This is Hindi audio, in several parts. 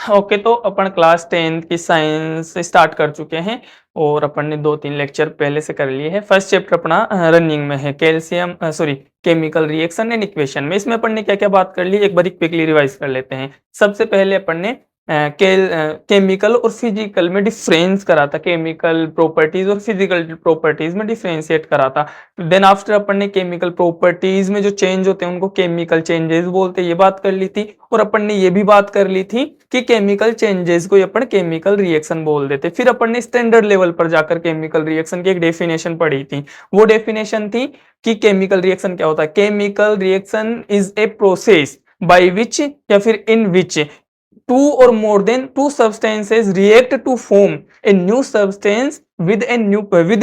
ओके, तो अपन क्लास 10th की साइंस स्टार्ट कर चुके हैं और अपन ने 2-3 लेक्चर पहले से कर लिए हैं। फर्स्ट चैप्टर अपना रनिंग में है, calcium sorry chemical reaction and equation में। इसमें अपन ने क्या क्या बात कर ली, एक बार क्विकली रिवाइज कर लेते हैं। सबसे पहले अपन ने केमिकल और फिजिकल में डिफरेंस करा था, केमिकल प्रॉपर्टीज और फिजिकल प्रॉपर्टीज में डिफरेंशिएट करा था। देन आफ्टर अपन ने केमिकल प्रॉपर्टीज में जो चेंज होते हैं उनको केमिकल चेंजेस बोलते हैं, ये बात कर ली थी। और अपन ने ये भी बात कर ली थी कि केमिकल चेंजेस को अपन केमिकल रिएक्शन बोल देते। फिर अपन ने स्टैंडर्ड लेवल पर जाकर केमिकल रिएक्शन की एक डेफिनेशन पढ़ी थी। वो डेफिनेशन थी कि केमिकल रिएक्शन क्या होता है। Chemical reaction is a process by which या फिर इन विच two or more than two substances react to form a new substance with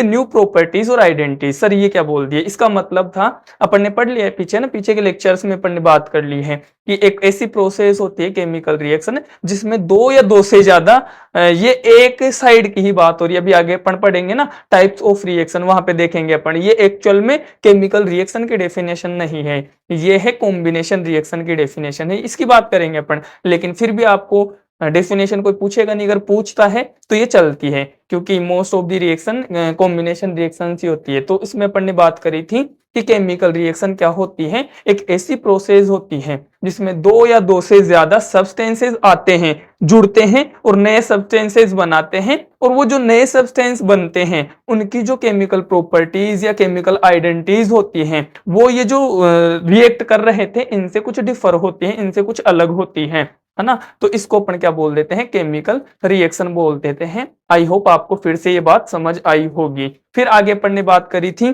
new properties और आइडेंटिटीज। सर ये क्या बोल दिए, इसका मतलब था अपन ने पढ़ लिया है पीछे ना, पीछे के लेक्चर्स में अपन ने बात कर ली है कि एक ऐसी प्रोसेस होती है केमिकल रिएक्शन जिसमें दो या दो से ज्यादा, ये एक साइड की ही बात हो रही है। अभी आगे अपन पढ़ेंगे ना टाइप्स ऑफ रिएक्शन, वहां पे देखेंगे अपन। ये एक्चुअल में केमिकल रिएक्शन की डेफिनेशन नहीं है, ये है कॉम्बिनेशन रिएक्शन की डेफिनेशन है, इसकी बात करेंगे अपन। लेकिन फिर भी आपको डेफिनेशन कोई पूछेगा नहीं, अगर पूछता है तो ये चलती है, क्योंकि most of the reaction combination reaction ही होती है। तो इसमें अपन ने बात करी थी कि केमिकल रिएक्शन क्या होती है, एक ऐसी प्रोसेस होती है जिसमें दो या दो से ज्यादा सब्सटेंसेस आते हैं, जुड़ते हैं और नए सब्सटेंसेस बनाते हैं। और वो जो नए सब्सटेंस बनते हैं उनकी जो केमिकल प्रॉपर्टीज या केमिकल आइडेंटिटीज होती हैं, वो ये जो रिएक्ट कर रहे थे इनसे कुछ डिफर होती हैं, इनसे कुछ अलग होती हैं, है ना। तो इसको अपन क्या बोल देते हैं, केमिकल रिएक्शन बोल देते हैं। आई होप आपको फिर से ये बात समझ आई होगी। फिर आगे अपन ने बात करी थी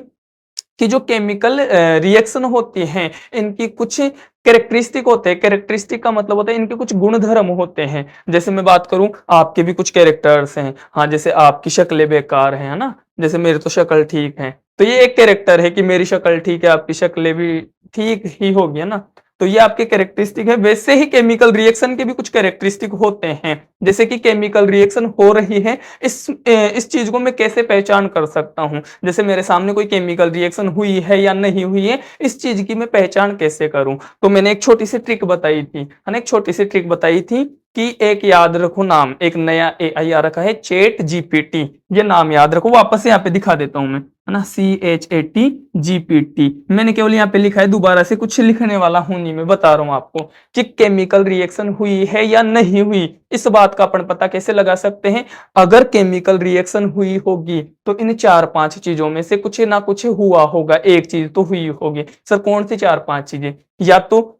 कि जो केमिकल रिएक्शन होती हैं इनकी कुछ कैरेक्टरिस्टिक होते हैं। कैरेक्टरिस्टिक का मतलब होता है इनके कुछ गुण धर्म होते हैं। जैसे मैं बात करूं, आपके भी कुछ कैरेक्टर्स हैं, हाँ, जैसे आपकी शक्लें बेकार है ना, जैसे मेरी तो शक्ल ठीक है, तो ये एक कैरेक्टर है कि मेरी शक्ल ठीक है, आपकी शक्लें भी ठीक ही होगी, है ना। तो ये आपके कैरेक्टरिस्टिक है। वैसे ही केमिकल रिएक्शन के भी कुछ कैरेक्टरिस्टिक होते हैं, जैसे कि केमिकल रिएक्शन हो रही है, इस चीज को मैं कैसे पहचान कर सकता हूं। जैसे मेरे सामने कोई केमिकल रिएक्शन हुई है या नहीं हुई है, इस चीज की मैं पहचान कैसे करूं। तो मैंने एक छोटी सी ट्रिक बताई थी, है ना, एक छोटी सी ट्रिक बताई थी कि एक याद रखो नाम, एक नया एआई आ रखा है चैट जीपीटी, ये नाम याद रखो। वापस यहाँ पे दिखा देता हूं मैं, है ना, CHAT GPT। मैंने केवल यहाँ पे लिखा है, दोबारा से कुछ लिखने वाला हूं नहीं, मैं बता रहा हूं आपको कि केमिकल रिएक्शन हुई है या नहीं हुई। इस बात का अपन पता कैसे लगा सकते हैं, अगर केमिकल रिएक्शन हुई होगी तो इन 4-5 चीजों में से कुछ ना कुछ हुआ होगा, एक चीज तो हुई होगी। सर कौन सी 4-5 चीजें, या तो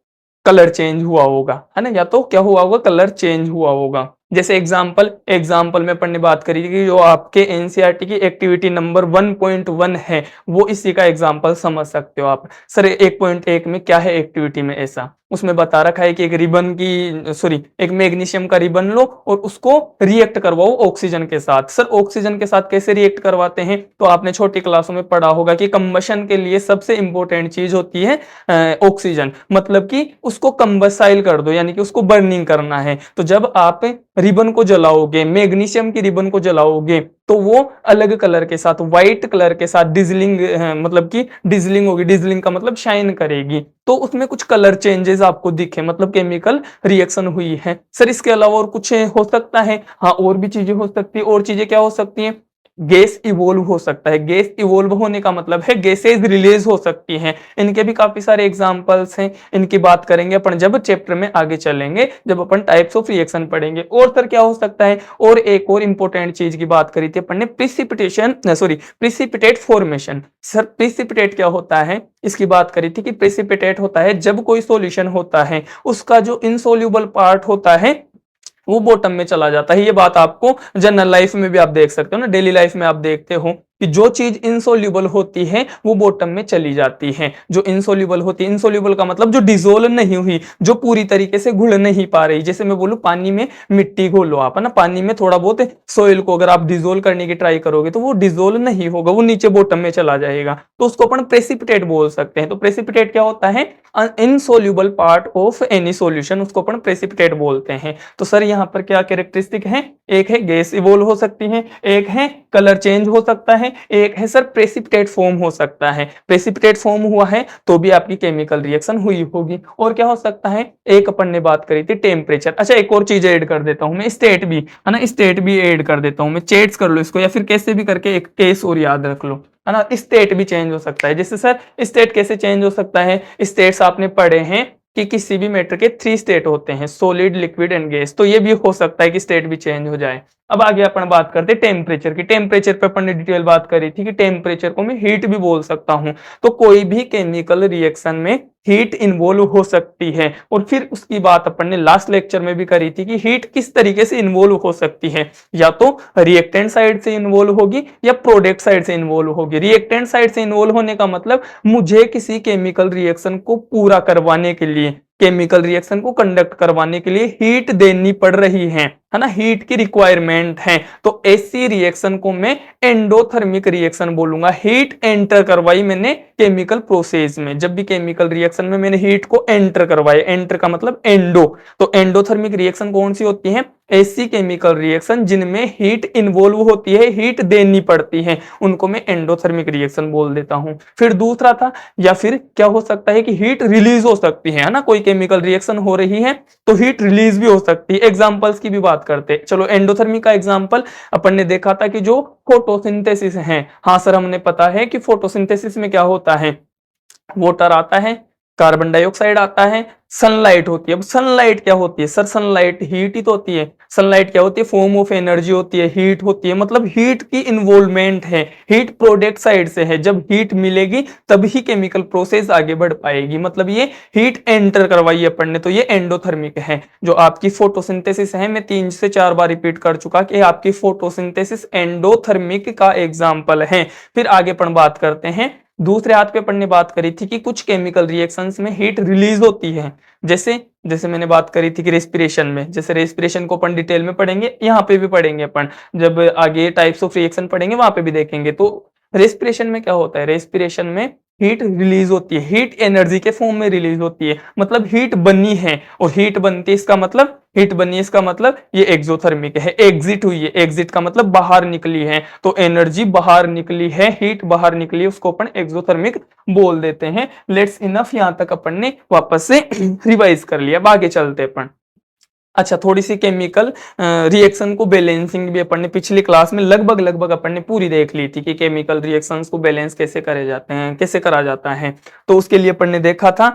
कलर चेंज हुआ होगा, है ना, या तो क्या हुआ होगा, कलर चेंज हुआ होगा। जैसे एग्जाम्पल में अपन ने बात करी थी कि जो आपके एनसीईआरटी की एक्टिविटी नंबर 1.1 है, वो इसी का एग्जाम्पल समझ सकते हो आप। सर 1.1 में क्या है एक्टिविटी में, ऐसा उसमें बता रखा है कि एक मैग्नीशियम का रिबन लो और उसको रिएक्ट करवाओ ऑक्सीजन के साथ। सर ऑक्सीजन के साथ कैसे रिएक्ट करवाते हैं, तो आपने छोटी क्लासों में पढ़ा होगा कि कंबशन के लिए सबसे इंपॉर्टेंट चीज होती है ऑक्सीजन, मतलब कि उसको कंबसाइल कर दो, यानी कि उसको बर्निंग करना है। तो जब आप रिबन को जलाओगे, मैग्नीशियम की रिबन को जलाओगे, तो वो अलग कलर के साथ, व्हाइट कलर के साथ डिजलिंग, मतलब कि डिजलिंग होगी, डिजलिंग का मतलब शाइन करेगी, तो उसमें कुछ कलर चेंजेस आपको दिखे, मतलब केमिकल रिएक्शन हुई है। सर इसके अलावा और कुछ हो सकता है, हाँ और भी चीजें हो सकती है। और चीजें क्या हो सकती हैं, गैस इवोल्व हो सकता है। गैस इवोल्व होने का मतलब है गैसेज रिलीज हो सकती हैं। इनके भी काफी सारे एग्जांपल्स हैं, इनकी बात करेंगे अपन जब चैप्टर में आगे चलेंगे, जब अपन टाइप्स ऑफ रिएक्शन पढ़ेंगे। और सर क्या हो सकता है, और एक और इंपॉर्टेंट चीज की बात करी थी अपन ने, प्रिसिपिटेट फॉर्मेशन। सर प्रिसिपिटेट क्या होता है, इसकी बात करी थी कि प्रिसिपिटेट होता है जब कोई सॉल्यूशन होता है उसका जो इनसोल्यूबल पार्ट होता है वो बॉटम में चला जाता है। ये बात आपको जनरल लाइफ में भी आप देख सकते हो ना, डेली लाइफ में आप देखते हो कि जो चीज इनसोल्यूबल होती है वो बॉटम में चली जाती है। जो इनसोल्यूबल होती है, इनसोल्यूबल का मतलब जो डिसोल्व नहीं हुई, जो पूरी तरीके से घुल नहीं पा रही। जैसे मैं बोलूं पानी में मिट्टी घोलो आप, है ना, पानी में थोड़ा बहुत सोइल को अगर आप डिसोल्व करने की ट्राई करोगे तो वो डिसोल्व नहीं होगा, वो नीचे बॉटम में चला जाएगा, तो उसको अपन प्रेसिपिटेट बोल सकते हैं। तो प्रेसिपिटेट क्या होता है, insoluble part of any solution, उसको अपन प्रेसिपिटेट बोलते हैं। तो सर यहाँ पर क्या कैरेक्टरिस्टिक है, एक है गैस इवोल्व हो सकती है, एक है कलर चेंज हो सकता है, है, एक है सर प्रेसिपिटेट फॉर्म हो सकता है, प्रेसिपिटेट फॉर्म हुआ है तो भी आपकी केमिकल रिएक्शन हुई होगी। और क्या हो सकता है, एक अपन ने बात करी थी टेम्परेचर। अच्छा एक और चीज ऐड कर देता हूं मैं, स्टेट भी है ना, स्टेट भी ऐड कर देता हूं मैं, चेट्स कर लो इसको या फिर कैसे भी करके एक केस और याद रख लो, है ना। स्टेट भी चेंज हो सकता है। जैसे सर स्टेट कैसे चेंज हो सकता है, स्टेट्स आपने पढ़े हैं कि किसी भी मैटर के 3 स्टेट होते हैं, सॉलिड, लिक्विड एंड गैस, तो ये भी हो सकता है कि स्टेट भी चेंज हो जाए। अब आगे अपन बात करते हैं टेम्परेचर की। टेम्परेचर पे अपन ने डिटेल बात करी थी कि टेम्परेचर को मैं हीट भी बोल सकता हूं। तो कोई भी केमिकल रिएक्शन में हीट इन्वॉल्व हो सकती है। और फिर उसकी बात अपन ने लास्ट लेक्चर में भी करी थी कि हीट किस तरीके से इन्वॉल्व हो सकती है, या तो रिएक्टेंट साइड से इन्वॉल्व होगी या प्रोडक्ट साइड से इन्वॉल्व होगी। रिएक्टेंट साइड से इन्वॉल्व होने का मतलब मुझे किसी केमिकल रिएक्शन को पूरा करवाने के लिए, केमिकल रिएक्शन को कंडक्ट करवाने के लिए हीट देनी पड़ रही है ना, हीट की रिक्वायरमेंट है। तो ऐसी रिएक्शन को मैं एंडोथर्मिक रिएक्शन बोलूंगा। हीट एंटर करवाई मैंने केमिकल प्रोसेस में, जब भी केमिकल रिएक्शन में मैंने हीट को एंटर करवाया, एंटर का मतलब एंडो, तो एंडोथर्मिक रिएक्शन कौन सी होती है, ऐसी केमिकल रिएक्शन जिनमें हीट इन्वॉल्व होती है, हीट देनी पड़ती है, उनको मैं एंडोथर्मिक रिएक्शन बोल देता हूं। फिर दूसरा था, या फिर क्या हो सकता है कि हीट रिलीज हो सकती है ना, कोई केमिकल रिएक्शन हो रही है तो हीट रिलीज भी हो सकती है। एग्जांपल्स की भी बात करते हैं, चलो एंडोथर्मिक का एग्जांपल अपन ने देखा था कि जो फोटोसिंथेसिस है। हाँ सर हमने पता है कि फोटोसिंथेसिस में क्या होता है, वाटर आता है, कार्बन डाइऑक्साइड आता है, सनलाइट होती है। अब सनलाइट क्या होती है सर, सनलाइट हीट ही तो होती है। सनलाइट क्या होती है, फॉर्म ऑफ एनर्जी होती है, हीट होती है, मतलब हीट की इन्वॉल्वमेंट है, हीट प्रोडक्ट साइड से है। जब हीट मिलेगी तभी केमिकल प्रोसेस आगे बढ़ पाएगी, मतलब ये हीट एंटर करवाई अपन ने, तो ये एंडोथर्मिक है। जो आपकी फोटोसिंथेसिस है, मैं 3 से 4 बार रिपीट कर चुका कि आपकी फोटोसिंथेसिस एंडोथर्मिक का एग्जाम्पल है। फिर आगे अपन बात करते हैं, दूसरे हाथ पे अपन ने बात करी थी कि कुछ केमिकल रिएक्शंस में हीट रिलीज होती है। जैसे जैसे मैंने बात करी थी कि रेस्पिरेशन में, जैसे रेस्पिरेशन को अपन डिटेल में पढ़ेंगे, यहाँ पे भी पढ़ेंगे अपन, जब आगे टाइप्स ऑफ रिएक्शन पढ़ेंगे वहां पे भी देखेंगे। तो रेस्पिरेशन में क्या होता है, रेस्पिरेशन में हीट रिलीज होती है, हीट एनर्जी के फॉर्म में रिलीज होती है, मतलब हीट बनी है। और हीट बनती है इसका मतलब, हीट बनी है इसका मतलब ये एक्सोथर्मिक है। एग्जिट हुई है, एग्जिट का मतलब बाहर निकली है, तो एनर्जी बाहर निकली है, हीट बाहर निकली है, उसको अपन एक्सोथर्मिक बोल देते हैं। लेट्स इनफ, यहां तक अपन ने वापस से रिवाइज कर लिया। अब आगे चलते अपन। अच्छा थोड़ी सी केमिकल रिएक्शन को बैलेंसिंग भी अपन ने पिछली क्लास में लगभग लगभग अपन ने पूरी देख ली थी कि केमिकल रिएक्शंस को बैलेंस कैसे करे जाते हैं, कैसे करा जाता है। तो उसके लिए अपन ने देखा था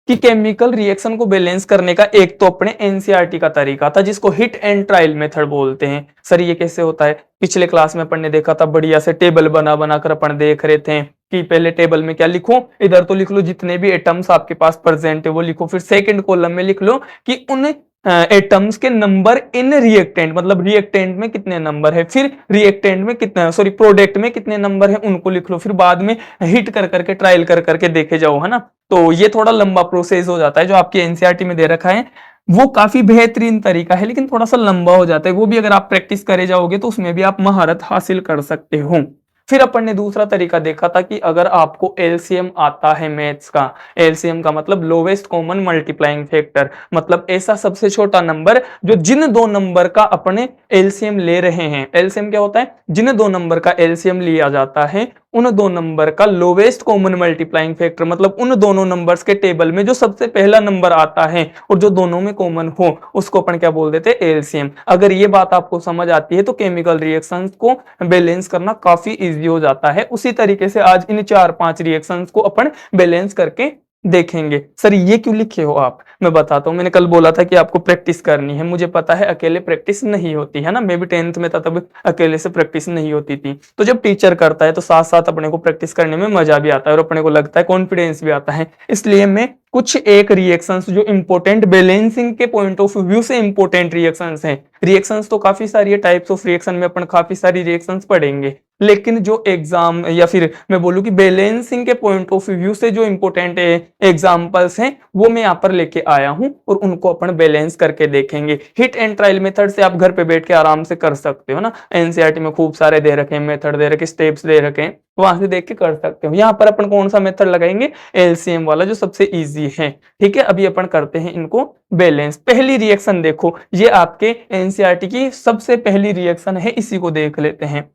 कि केमिकल रिएक्शन को बैलेंस करने का एक तो अपने एनसीईआरटी का तरीका था जिसको हिट एंड ट्रायल मेथड बोलते हैं। सर ये कैसे होता है, पिछले क्लास में अपन ने देखा था, बढ़िया से टेबल बना बना कर अपन देख रहे थे कि पहले टेबल में क्या लिखो, इधर तो लिख लो जितने भी एटम्स आपके पास प्रेजेंट है वो लिखो, फिर सेकंड कॉलम में लिख लो कि उन एटम्स के नंबर इन रिएक्टेंट, मतलब रिएक्टेंट में कितने नंबर है, फिर रिएक्टेंट में कितने, सॉरी प्रोडक्ट में कितने नंबर है उनको लिख लो, फिर बाद में हिट कर करके ट्रायल कर करके देखे जाओ, है ना। तो ये थोड़ा लंबा प्रोसेस हो जाता है, जो आपके एनसीईआरटी में दे रखा है वो काफी बेहतरीन तरीका है, लेकिन थोड़ा सा लंबा हो जाता है। वो भी अगर आप प्रैक्टिस करे जाओगे तो उसमें भी आप महारत हासिल कर सकते हो। फिर अपन ने दूसरा तरीका देखा था कि अगर आपको एलसीएम आता है मैथ्स का, एलसीएम का मतलब लोवेस्ट कॉमन मल्टीप्लाइंग फैक्टर, मतलब ऐसा सबसे छोटा नंबर जो जिन दो नंबर का अपने एलसीएम ले रहे हैं। एलसीएम क्या होता है, जिन दो नंबर का एलसीएम लिया जाता है उन दो नंबर का लोवेस्ट कॉमन मल्टीप्लाइंग फैक्टर, मतलब उन दोनों नंबर्स के टेबल में जो सबसे पहला नंबर आता है और जो दोनों में कॉमन हो उसको अपन क्या बोल देते हैं, एलसीएम। अगर ये बात आपको समझ आती है तो केमिकल रिएक्शंस को बैलेंस करना काफी इजी हो जाता है। उसी तरीके से आज इन 4-5 रिएक्शंस को अपन बैलेंस करके देखेंगे। सर ये क्यों लिखे हो आप, मैं बताता हूँ। मैंने कल बोला था कि आपको प्रैक्टिस करनी है, मुझे पता है अकेले प्रैक्टिस नहीं होती है ना, मैं भी 10th में था तब अकेले से प्रैक्टिस नहीं होती थी। तो जब टीचर करता है तो साथ साथ अपने को प्रैक्टिस करने में मजा भी आता है और अपने को लगता है कॉन्फिडेंस भी आता है। इसलिए मैं कुछ एक रिएक्शंस जो इंपॉर्टेंट बैलेंसिंग के पॉइंट ऑफ व्यू से इंपॉर्टेंट रिएक्शंस हैं, रिएक्शंस तो काफी सारी है, टाइप्स ऑफ रिएक्शन में अपन काफी सारी रिएक्शंस पढ़ेंगे, लेकिन जो एग्जाम या फिर मैं बोलूं कि बैलेंसिंग के पॉइंट ऑफ व्यू से जो इंपॉर्टेंट एग्जांपल्स हैं वो मैं यहाँ पर लेके आया हूं और उनको अपन बैलेंस करके देखेंगे। हिट एंड ट्रायल मेथड से आप घर पे बैठ के आराम से कर सकते हो ना, एनसीईआरटी में खूब सारे दे रखे हैं, मेथड दे रखे, स्टेप्स दे रखे हैं, वहां से देख के कर सकते हो। यहाँ पर अपन कौन सा मेथड लगाएंगे, एलसीएम वाला जो सबसे इजी है। ठीक है, अभी अपन करते हैं इनको बैलेंस। पहली रिएक्शन देखो, ये आपके एनसीईआरटी की सबसे पहली रिएक्शन है, इसी को देख लेते हैं।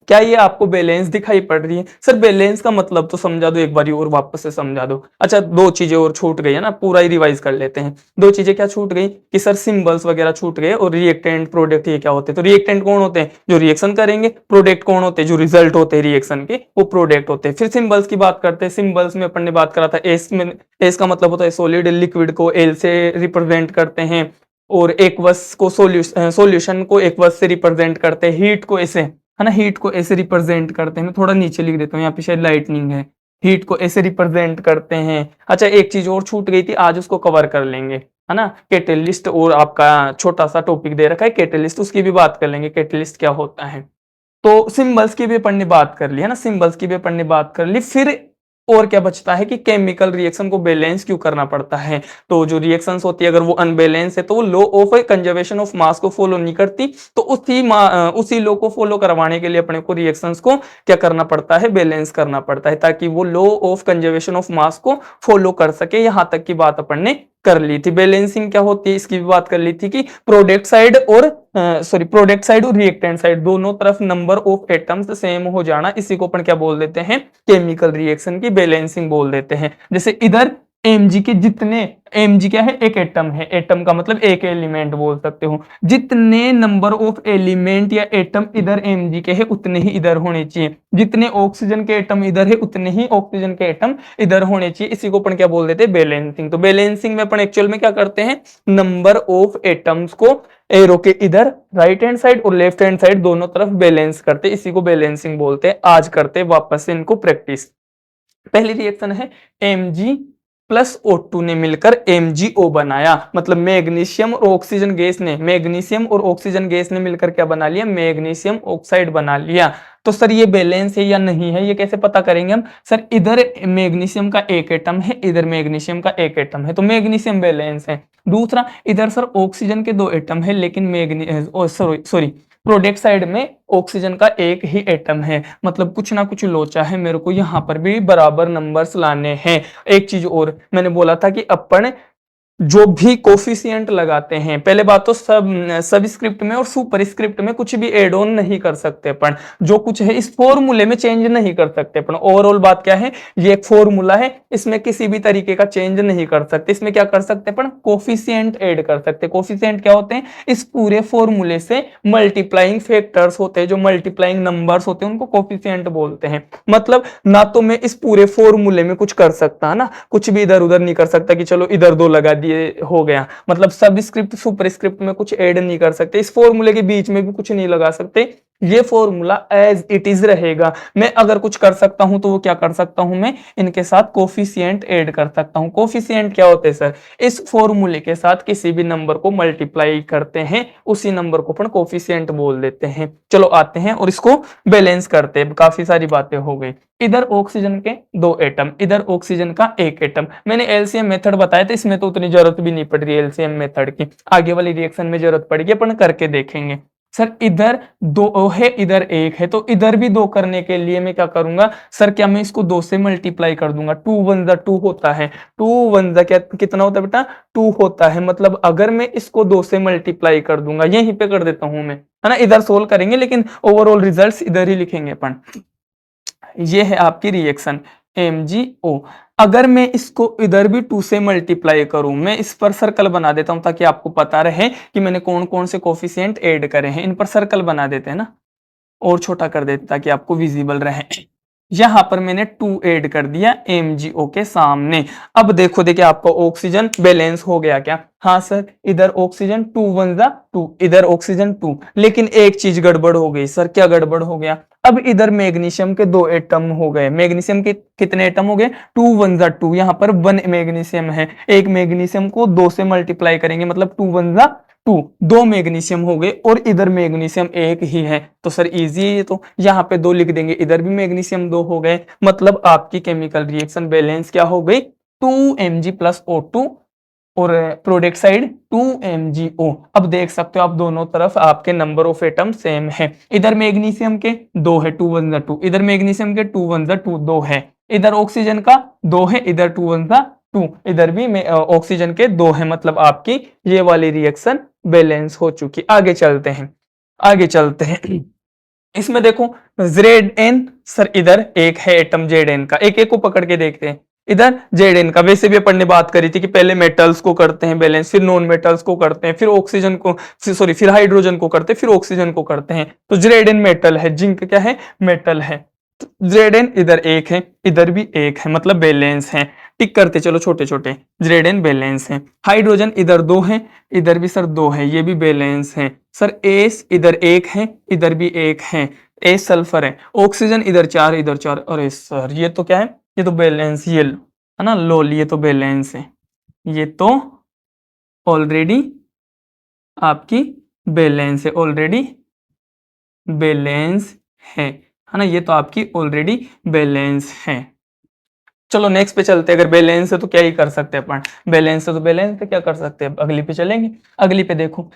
क्या ये आपको बैलेंस दिखाई पड़ रही है? सर बैलेंस का मतलब तो समझा दो एक बारी और वापस से समझा दो। अच्छा, दो चीजें और छूट गई है ना, पूरा ही रिवाइज कर लेते हैं। दो चीजें क्या छूट गई कि सर सिंबल्स वगैरह छूट गए, और रिएक्टेंट प्रोडक्ट ये क्या होते हैं? तो रिएक्टेंट कौन होते हैं? जो रिएक्शन करेंगे। प्रोडक्ट कौन होते हैं? जो रिजल्ट होते हैं रिएक्शन के, वो प्रोडक्ट होते हैं। फिर सिंबल्स की बात करते हैं। सिंबल्स में अपन ने बात करा था एस में, एस का मतलब होता है सॉलिड, लिक्विड को एल से रिप्रेजेंट करते हैं, और एक्वस को सॉल्यूशन को एक्वस से रिप्रेजेंट करते हैं, हीट को ऐसे, है ना, हीट को ऐसे रिप्रेजेंट करते हैं। मैं थोड़ा नीचे लिख देता हूँ, यहाँ पे शायद लाइटनिंग है। हीट को ऐसे रिप्रेजेंट करते हैं। अच्छा, एक चीज और छूट गई थी, आज उसको कवर कर लेंगे, है ना, कैटेलिस्ट। और आपका छोटा सा टॉपिक दे रखा है कैटेलिस्ट, उसकी भी बात कर लेंगे, कैटेलिस्ट क्या होता है। तो सिंबल्स की भी अपन ने बात कर ली है ना, सिंबल्स की भी अपन ने बात कर ली। फिर और क्या बचता है कि केमिकल रिएक्शन को बैलेंस क्यों करना पड़ता है? तो जो रिएक्शंस होती है अगर वो अनबैलेंस है तो वो law of conservation of mass को फॉलो नहीं करती। तो उसी लॉ को फॉलो करवाने के लिए अपने को रिएक्शंस को क्या करना पड़ता है? बैलेंस करना पड़ता है, ताकि वो law of conservation of mass को फॉलो कर सके। यहां तक की बात अपन ने कर ली थी। बैलेंसिंग क्या होती है इसकी भी बात कर ली थी कि प्रोडक्ट साइड और प्रोडक्ट साइड और रिएक्टेंट साइड दोनों तरफ नंबर ऑफ एटम्स सेम हो जाना, इसी को अपन क्या बोल देते हैं? केमिकल रिएक्शन की बैलेंसिंग बोल देते हैं। जैसे इधर mg के जितने, mg क्या है? एक एटम है, एटम का मतलब एक एलिमेंट बोल सकते हो। जितने नंबर ऑफ एलिमेंट या एटम इधर mg के है उतने ही इधर होने चाहिए। जितने ऑक्सीजन के एटम इधर है उतने ही ऑक्सीजन के एटम इधर होने चाहिए। इसी को अपन क्या बोल देते हैं? बैलेंसिंग। तो बैलेंसिंग में अपन एक्चुअल में क्या करते हैं? नंबर ऑफ एटम्स को एरो के इधर राइट हैंड साइड और लेफ्ट हैंड साइड दोनों तरफ बैलेंस करते, इसी को बैलेंसिंग बोलते हैं। आज करते वापस से इनको प्रैक्टिस। पहली रिएक्शन है Mg प्लस O2 ने मिलकर MgO बनाया, मतलब मैग्नीशियम और ऑक्सीजन गैस ने, मैग्नीशियम और ऑक्सीजन गैस ने मिलकर क्या बना लिया? मैग्नीशियम ऑक्साइड बना लिया। तो सर ये बैलेंस है या नहीं है, ये कैसे पता करेंगे हम? सर इधर मैग्नीशियम का एक एटम है, इधर मैग्नीशियम का एक एटम है, तो मैग्नीशियम बैलेंस है। दूसरा, इधर सर ऑक्सीजन के दो एटम है, लेकिन सॉरी प्रोडक्ट साइड में ऑक्सीजन का एक ही एटम है, मतलब कुछ ना कुछ लोचा है, मेरे को यहाँ पर भी बराबर नंबर्स लाने हैं। एक चीज और मैंने बोला था कि अपन जो भी कोफिशिएंट लगाते हैं, पहले बात तो सब स्क्रिप्ट में और सुपर स्क्रिप्ट में कुछ भी एड ऑन नहीं कर सकते अपन, जो कुछ है इस फॉर्मूले में चेंज नहीं कर सकते अपन। ओवरऑल बात क्या है? ये एक फॉर्मूला है, इसमें किसी भी तरीके का चेंज नहीं कर सकते। इसमें क्या कर सकते अपन? कोफिशिएंट ऐड कर सकते। कोफिशिएंट क्या होते हैं? इस पूरे फॉर्मूले से मल्टीप्लाइंग फैक्टर्स होते हैं, जो मल्टीप्लाइंग नंबर्स होते हैं उनको कोफिशिएंट बोलते हैं। मतलब ना तो मैं इस पूरे फॉर्मूले में कुछ कर सकता ना, कुछ भी इधर उधर नहीं कर सकता कि चलो इधर दो लगा दिए हो गया, मतलब सब स्क्रिप्ट सुपर स्क्रिप्ट में कुछ ऐड नहीं कर सकते, इस फॉर्मूले के बीच में भी कुछ नहीं लगा सकते। ये फॉर्मूला एज इट इज रहेगा। मैं अगर कुछ कर सकता हूं तो वो क्या कर सकता हूं? मैं इनके साथ कोफिशिएंट ऐड कर सकता हूं। कोफिशिएंट क्या होते हैं सर? इस फॉर्मूले के साथ किसी भी नंबर को मल्टीप्लाई करते हैं, उसी नंबर को अपन कोफिशिएंट बोल देते हैं। चलो आते हैं और इसको बैलेंस करते हैं। काफी सारी बातें हो गई। इधर ऑक्सीजन के दो एटम, इधर ऑक्सीजन का एक एटम। मैंने एलसीएम मेथड बताया था, इसमें तो उतनी जरूरत भी नहीं पड़ रही एलसीएम मेथड की, आगे वाली रिएक्शन में जरूरत पड़ेगी, अपन करके देखेंगे। सर इधर दो है, इधर एक है, तो इधर भी दो करने के लिए मैं क्या करूंगा? सर क्या मैं इसको दो से मल्टीप्लाई कर दूंगा? 2 1 2 होता है, 2 1 क्या कितना होता है बेटा? 2 होता है। मतलब अगर मैं इसको दो से मल्टीप्लाई कर दूंगा, यहीं पे कर देता हूं मैं, है ना, इधर सोल्व करेंगे लेकिन ओवरऑल रिजल्ट्स इधर ही लिखेंगे अपन। ये है आपकी रिएक्शन MgO। अगर मैं इसको इधर भी 2 से मल्टीप्लाई करूं, मैं इस पर सर्कल बना देता हूं ताकि आपको पता रहे कि मैंने कौन कौन से कोफिशिएंट ऐड करे हैं। इन पर सर्कल बना देते हैं ना, और छोटा कर देते ताकि आपको विजिबल रहे। यहां पर मैंने 2 ऐड कर दिया MgO के सामने। अब देखो, देखिए आपका ऑक्सीजन बैलेंस हो गया क्या? हाँ सर, इधर ऑक्सीजन 2 1 2, इधर ऑक्सीजन 2, लेकिन एक चीज गड़बड़ हो गई। सर क्या गड़बड़ हो गया? अब इधर मैग्नीशियम के दो एटम हो गए। मैग्नीशियम के कितने एटम हो गए? 2 1 2, यहाँ पर 1 मैग्नीशियम है, एक मैग्नीशियम को 2 से मल्टीप्लाई करेंगे, मतलब 2 1 2, दो मैग्नीशियम हो गए, और इधर मैग्नीशियम एक ही है, तो सर इजी है ये तो, यहाँ पे 2 लिख देंगे, इधर भी मैग्नीशियम 2 हो गए। मतलब आपकी केमिकल रिएक्शन बैलेंस क्या हो गई? 2Mg प्लस O2, और प्रोडक्ट साइड 2MgO। अब देख सकते हो आप दोनों तरफ आपके नंबर ऑफ एटम सेम है। इधर मैग्नीशियम के 2 है, 2 1 2, इधर मैग्नीशियम के 2 1 2 2 है, इधर ऑक्सीजन का 2 है, इधर 2 1 2, इधर भी ऑक्सीजन के 2 है। मतलब आपकी ये वाली रिएक्शन बैलेंस हो चुकी। आगे चलते हैं, आगे चलते हैं। इसमें देखो जेड एन, सर इधर एक है एटम जेड एन का, एक एक को पकड़ के देखते हैं। इधर जेड एन का, वैसे भी अपन ने बात करी थी कि पहले मेटल्स को करते हैं बैलेंस, फिर नॉन मेटल्स को करते हैं, फिर ऑक्सीजन को, सॉरी फिर हाइड्रोजन को करते हैं, फिर ऑक्सीजन को करते हैं। तो जेड एन मेटल है, जिंक क्या है, मेटल है। जेड एन इधर एक है, इधर भी एक है, मतलब बैलेंस है। टिक करते चलो छोटे छोटे, जेड एन बैलेंस है। हाइड्रोजन इधर दो है, इधर भी सर दो है, ये भी बैलेंस है। सर एस इधर एक है, इधर भी एक है, एस सल्फर है। ऑक्सीजन इधर चार, इधर चार। अरे सर ये तो क्या है, ये तो बैलेंस, ये है ना लोल, ये तो बैलेंस है, ये तो ऑलरेडी आपकी बैलेंस है, ऑलरेडी बैलेंस है ना, ये तो आपकी ऑलरेडी बैलेंस है। चलो नेक्स्ट पे चलते हैं। अगर बैलेंस है तो क्या ही कर सकते हैं अपन, बैलेंस है तो बैलेंस पे क्या कर सकते हैं, अगली पे चलेंगे। अगली पे देखो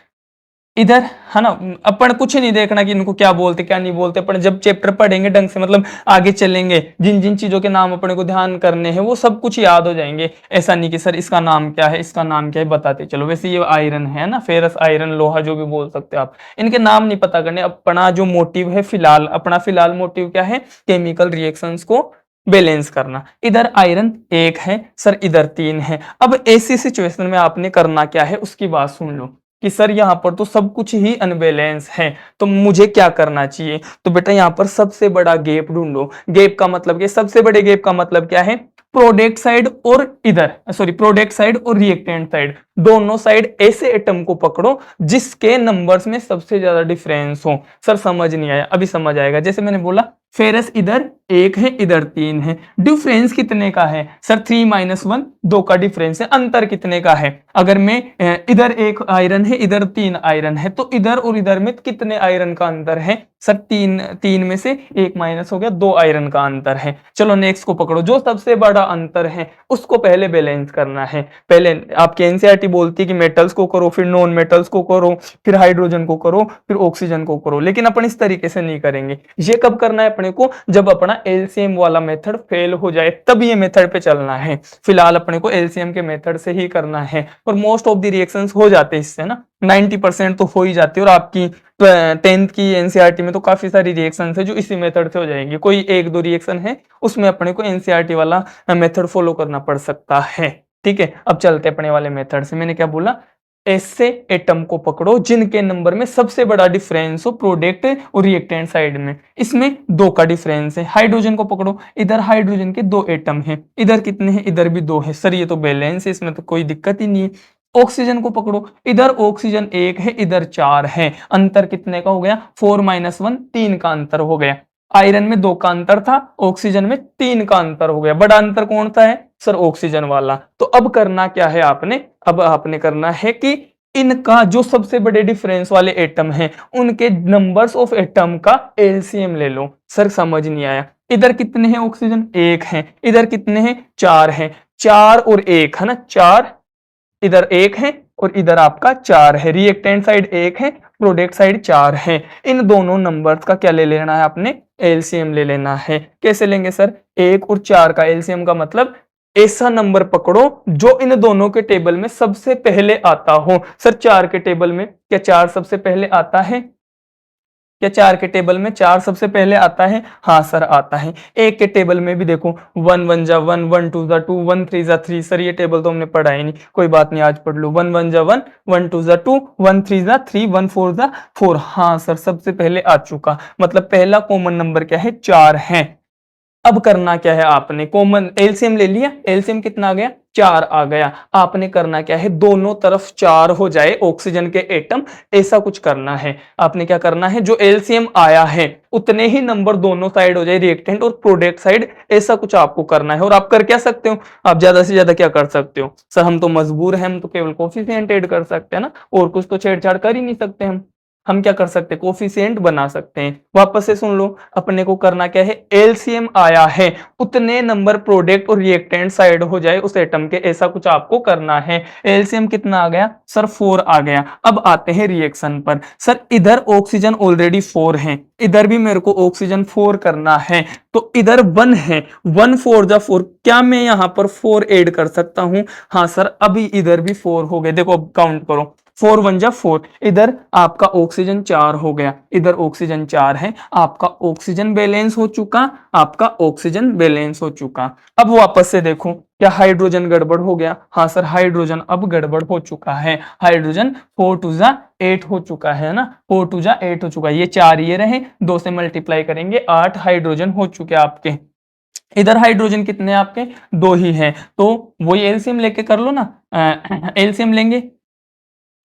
इधर है ना, अपन कुछ नहीं देखना कि इनको क्या बोलते क्या नहीं बोलते, अपन जब चैप्टर पढ़ेंगे ढंग से, मतलब आगे चलेंगे, जिन जिन चीजों के नाम अपने को ध्यान करने हैं वो सब कुछ याद हो जाएंगे। ऐसा नहीं कि सर इसका नाम क्या है, इसका नाम क्या है, बताते चलो। वैसे ये आयरन है ना, फेरस आयरन लोहा जो भी बोल सकते हो आप, इनके नाम नहीं पता करने। अपना जो मोटिव है फिलहाल, अपना फिलहाल मोटिव क्या है, केमिकल रिएक्शंस को बैलेंस करना। इधर आयरन एक है सर, इधर तीन है। अब ऐसी सिचुएशन में आपने करना क्या है उसकी बात सुन लो कि सर यहाँ पर तो सब कुछ ही अनबैलेंस है, तो मुझे क्या करना चाहिए। तो बेटा यहाँ पर सबसे बड़ा गैप ढूंढो। गैप का मतलब क्या, सबसे बड़े गैप का मतलब क्या है, प्रोडक्ट साइड और इधर सॉरी प्रोडक्ट साइड और रिएक्टेंट साइड, दोनों साइड ऐसे एटम को पकड़ो जिसके नंबर्स में सबसे ज्यादा डिफरेंस हो। सर समझ नहीं आया, अभी समझ आएगा। जैसे मैंने बोला फेरस इधर एक है, इधर तीन है, डिफरेंस कितने का है सर, 3 - 1, दो का डिफरेंस है। अंतर कितने का है, अगर मैं इधर एक आयरन है, इधर तीन आयरन है, तो इधर और इधर में कितने आयरन का अंतर है सर, तीन। तीन में से एक माइनस हो गया, दो आयरन का अंतर है। चलो नेक्स्ट को पकड़ो, जो सबसे बड़ा अंतर है उसको पहले बैलेंस करना है। पहले आपकी एनसीईआरटी बोलती है कि मेटल्स को करो, फिर नॉन मेटल्स को करो, फिर हाइड्रोजन को करो, फिर ऑक्सीजन को करो, लेकिन अपन इस तरीके से नहीं करेंगे। ये कब करना है अपने को, जब अपना एलसीएम वाला मेथड फेल हो जाए तब ये मेथड पे चलना है। फिलहाल अपने को एलसीएम के मेथड से ही करना है, और मोस्ट ऑफ द रिएक्शंस हो जाते हैं इससे ना, 90% तो हो ही जाती है। और आपकी 10th की एनसीईआरटी में तो काफी सारी रिएक्शन है जो इसी मेथड से हो जाएंगी। कोई एक दो रिएक्शन है उसमें अपने को एनसीईआरटी वाला मेथड फॉलो करना पड़ सकता है। ठीक है, अब चलते अपने वाले मेथड से। मैंने क्या बोला, ऐसे एटम को पकड़ो जिनके नंबर में सबसे बड़ा डिफरेंस हो प्रोडक्ट और रिएक्टेंट साइड में। इसमें दो का डिफरेंस है। हाइड्रोजन को पकड़ो, इधर हाइड्रोजन के दो एटम हैं, इधर कितने हैं, इधर भी दो है। सर ये तो बैलेंस है, इसमें तो कोई दिक्कत ही नहीं है। ऑक्सीजन को पकड़ो, इधर ऑक्सीजन एक है, इधर चार है। अंतर कितने का हो गया, 4 - 1, तीन का अंतर हो गया। आयरन में दो का अंतर था, ऑक्सीजन में तीन का अंतर हो गया। बड़ा अंतर कौन सा है सर, ऑक्सीजन वाला। तो अब करना क्या है आपने, अब आपने करना है कि इनका जो सबसे बड़े डिफरेंस वाले एटम हैं उनके नंबर्स ऑफ एटम का एलसीएम ले लो। सर समझ नहीं आया, इधर कितने हैं ऑक्सीजन, एक है, इधर कितने हैं, चार हैं। चार और एक है ना, चार, इधर एक है और इधर आपका चार है। रिएक्टेंट साइड एक है, प्रोडक्ट साइड चार है। इन दोनों नंबर्स का क्या ले लेना है आपने, एलसीएम ले लेना है। कैसे लेंगे सर, एक और चार का एलसीएम का मतलब ऐसा नंबर पकड़ो जो इन दोनों के टेबल में सबसे पहले आता हो। सर चार के टेबल में क्या चार सबसे पहले आता है, क्या चार के टेबल में चार सबसे पहले आता है, हाँ सर आता है। एक के टेबल में भी देखो, 1 - 1 = 1, 1 - 2 = 2, 1 - 3 = 3। सर ये टेबल तो हमने पढ़ा ही नहीं, कोई बात नहीं आज पढ़ लो। 1 - 1 = 1, 1 - 2 = 2, 1 - 3 = 3, 1 - 4 = 4। हाँ सर सबसे पहले आ चुका, मतलब पहला कॉमन नंबर क्या है, चार है। अब करना क्या है आपने, कॉमन एलसीएम ले लिया, एलसीएम कितना आ गया, चार आ गया। आपने करना क्या है, दोनों तरफ चार हो जाए ऑक्सीजन के एटम, ऐसा कुछ करना है। आपने क्या करना है, जो एलसीएम आया है उतने ही नंबर दोनों साइड हो जाए, रिएक्टेंट और प्रोडक्ट साइड, ऐसा कुछ आपको करना है। और आप कर क्या सकते हो, आप ज्यादा से ज्यादा क्या कर सकते हो, सर हम तो मजबूर हैं, हम तो केवल कोफिशिएंट ऐड कर सकते हैं ना, और कुछ तो छेड़छाड़ कर ही नहीं सकते हम क्या कर सकते हैं, कोफिशिएंट बना सकते हैं। वापस से सुन लो, अपने को करना क्या है, एलसीएम आया है उतने नंबर प्रोडक्ट और रिएक्टेंट साइड हो जाए उस एटम के, ऐसा कुछ आपको करना है। एलसीएम कितना आ गया सर, 4 आ गया। अब आते हैं रिएक्शन पर। सर इधर ऑक्सीजन ऑलरेडी 4 है, इधर भी मेरे को ऑक्सीजन 4 करना है, तो इधर 1 है, 1 - 4 = 4। क्या मैं यहाँ पर 4 ऐड कर सकता हूं, हाँ सर अभी इधर भी 4 हो गए। देखो अब काउंट करो, 4 1 जा 4, इधर आपका ऑक्सीजन 4 हो गया, इधर ऑक्सीजन 4 है, आपका ऑक्सीजन बैलेंस हो चुका, आपका ऑक्सीजन बैलेंस हो चुका। अब वापस से देखो क्या हाइड्रोजन गड़बड़ हो गया? हाँ सर, हाइड्रोजन अब गड़बड़ हो चुका है। हाइड्रोजन 4 2 जा 8 हो चुका है ना, 4 2 जा 8 हो चुका है। ये 4 ये रहे, 2 से मल्टीप्लाई करेंगे, 8 हाइड्रोजन हो चुके आपके। इधर हाइड्रोजन कितने आपके? 2 ही हैं, तो वही एलसीएम लेके कर लो ना। एलसीएम लेंगे,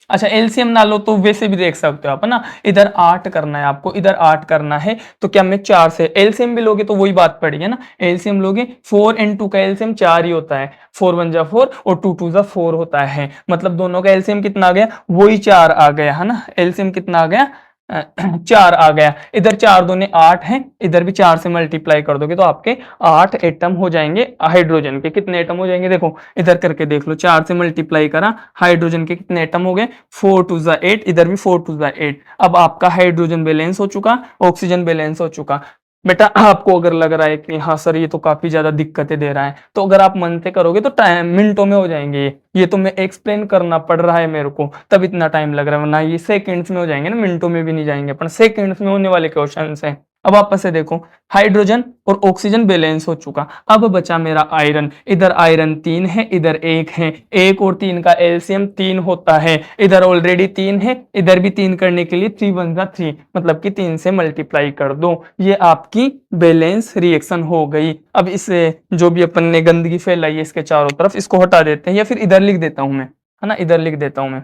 अच्छा एलसीएम ना लो तो वैसे भी देख सकते हो आप, है ना। इधर 8 करना है आपको, इधर 8 करना है, तो क्या मैं 4 से एलसीएम भी लोगे तो वही बात पड़ेगी ना। एलसीएम लोगे, 4 and 2 का एलसीएम 4 ही होता है, 4 1 जा 4 और 2 2 जा 4 होता है, मतलब दोनों का एलसीएम कितना आ गया? वही 4 आ गया, है ना। एलसीएम कितना आ गया? 4 आ गया। इधर 4 दूने 8 है, इधर भी 4 से मल्टीप्लाई कर दोगे तो आपके 8 एटम हो जाएंगे हाइड्रोजन के। कितने एटम हो जाएंगे? देखो इधर करके देख लो, 4 से मल्टीप्लाई करा, हाइड्रोजन के कितने एटम हो गए? 4 2 जा 8, इधर भी 4 2 जा 8। अब आपका हाइड्रोजन बैलेंस हो चुका, ऑक्सीजन बैलेंस हो चुका। बेटा आपको अगर लग रहा है कि हाँ सर ये तो काफी ज्यादा दिक्कतें दे रहा है, तो अगर आप मन से करोगे तो टाइम मिनटों में हो जाएंगे। ये तो मैं एक्सप्लेन करना पड़ रहा है मेरे को, तब इतना टाइम लग रहा है, वरना ये सेकंड्स में हो जाएंगे ना, मिनटों में भी नहीं जाएंगे, अपन सेकंड्स में होने वाले क्वेश्चन है। अब वापस से देखो, हाइड्रोजन और ऑक्सीजन बैलेंस हो चुका, अब बचा मेरा आयरन। इधर आयरन 3 है, इधर 1 है, 1 और 3 का एलसीएम 3 होता है, इधर ऑलरेडी 3 है, इधर भी 3 करने के लिए 3 1 जा 3, मतलब कि 3 से मल्टीप्लाई कर दो। ये आपकी बैलेंस रिएक्शन हो गई। अब इसे जो भी अपन ने गंदगी फैलाई है इसके चारों तरफ, इसको हटा देते हैं, या फिर इधर लिख देता हूं मैं, है ना, इधर लिख देता हूं मैं,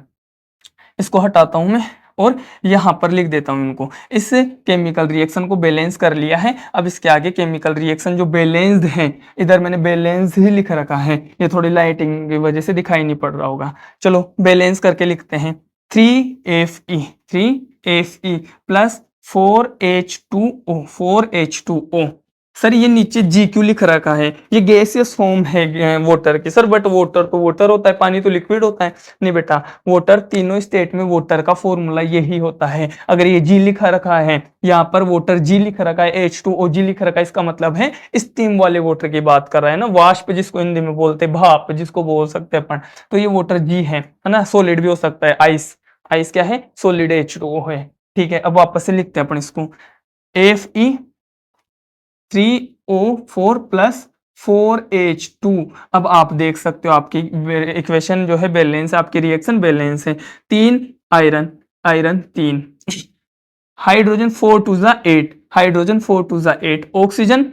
इसको हटाता हूं मैं और यहां पर लिख देता हूं इनको। इस केमिकल रिएक्शन को बैलेंस कर लिया है। अब इसके आगे केमिकल रिएक्शन जो बैलेंस्ड है, इधर मैंने बैलेंस ही लिख रखा है, ये थोड़ी लाइटिंग की वजह से दिखाई नहीं पड़ रहा होगा। चलो बैलेंस करके लिखते हैं, 3Fe plus 4H2O, 4H2O। Sir ये नीचे जी क्यों लिख रखा है? ये गैसियस फॉर्म है वाटर की सर, बट वाटर तो वाटर होता है, पानी तो लिक्विड होता है। नहीं बेटा, वाटर तीनों स्टेट में वाटर का फॉर्मूला यही होता है। अगर ये जी लिखा रखा है, यहाँ पर वाटर जी लिख रखा है, H2O जी लिख रखा है, इसका मतलब है स्टीम वाले वाटर की बात कर रहा है ना, वाष्प जिसको हिंदी में बोलते हैं, भाप जिसको बोल सकते हैं अपन, तो ये वाटर जी है ना। सॉलिड भी हो सकता है, आइस, आइस क्या है? सॉलिड H2O है। ठीक है, अब वापस से लिखते हैं अपन इसको, Fe3O4 प्लस 4H2। अब आप देख सकते हो आपकी इक्वेशन जो है बैलेंस, आपकी रिएक्शन बैलेंस है। 3 आयरन, आयरन 3, हाइड्रोजन 4 2 जा 8, हाइड्रोजन 4 2 जा 8, ऑक्सीजन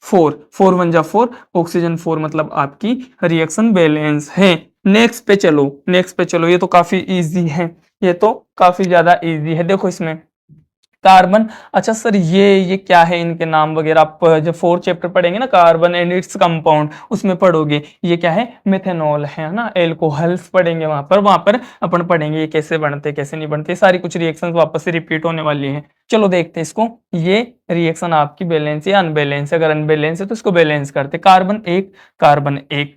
4, 4 1 जा 4, ऑक्सीजन 4, मतलब आपकी रिएक्शन बैलेंस है। नेक्स्ट पे चलो, नेक्स्ट पे चलो, ये तो काफी इजी है, ये तो काफी ज्यादा इजी है। देखो इसमें कार्बन, अच्छा सर ये क्या है, इनके नाम वगैरह आप जब 4th चैप्टर पढ़ेंगे ना, कार्बन एंड इट्स कंपाउंड, उसमें पढ़ोगे। ये क्या है? मेथेनॉल है ना, एल्कोहल्स पढ़ेंगे वहां पर अपन पढ़ेंगे ये कैसे बनते कैसे नहीं बनते, सारी कुछ रिएक्शंस वापस से रिपीट होने वाली हैं। चलो देखते हैं इसको, ये रिएक्शन आपकी बैलेंस या अनबैलेंस है, अगर अनबैलेंस है तो इसको बैलेंस करते। कार्बन 1, कार्बन 1,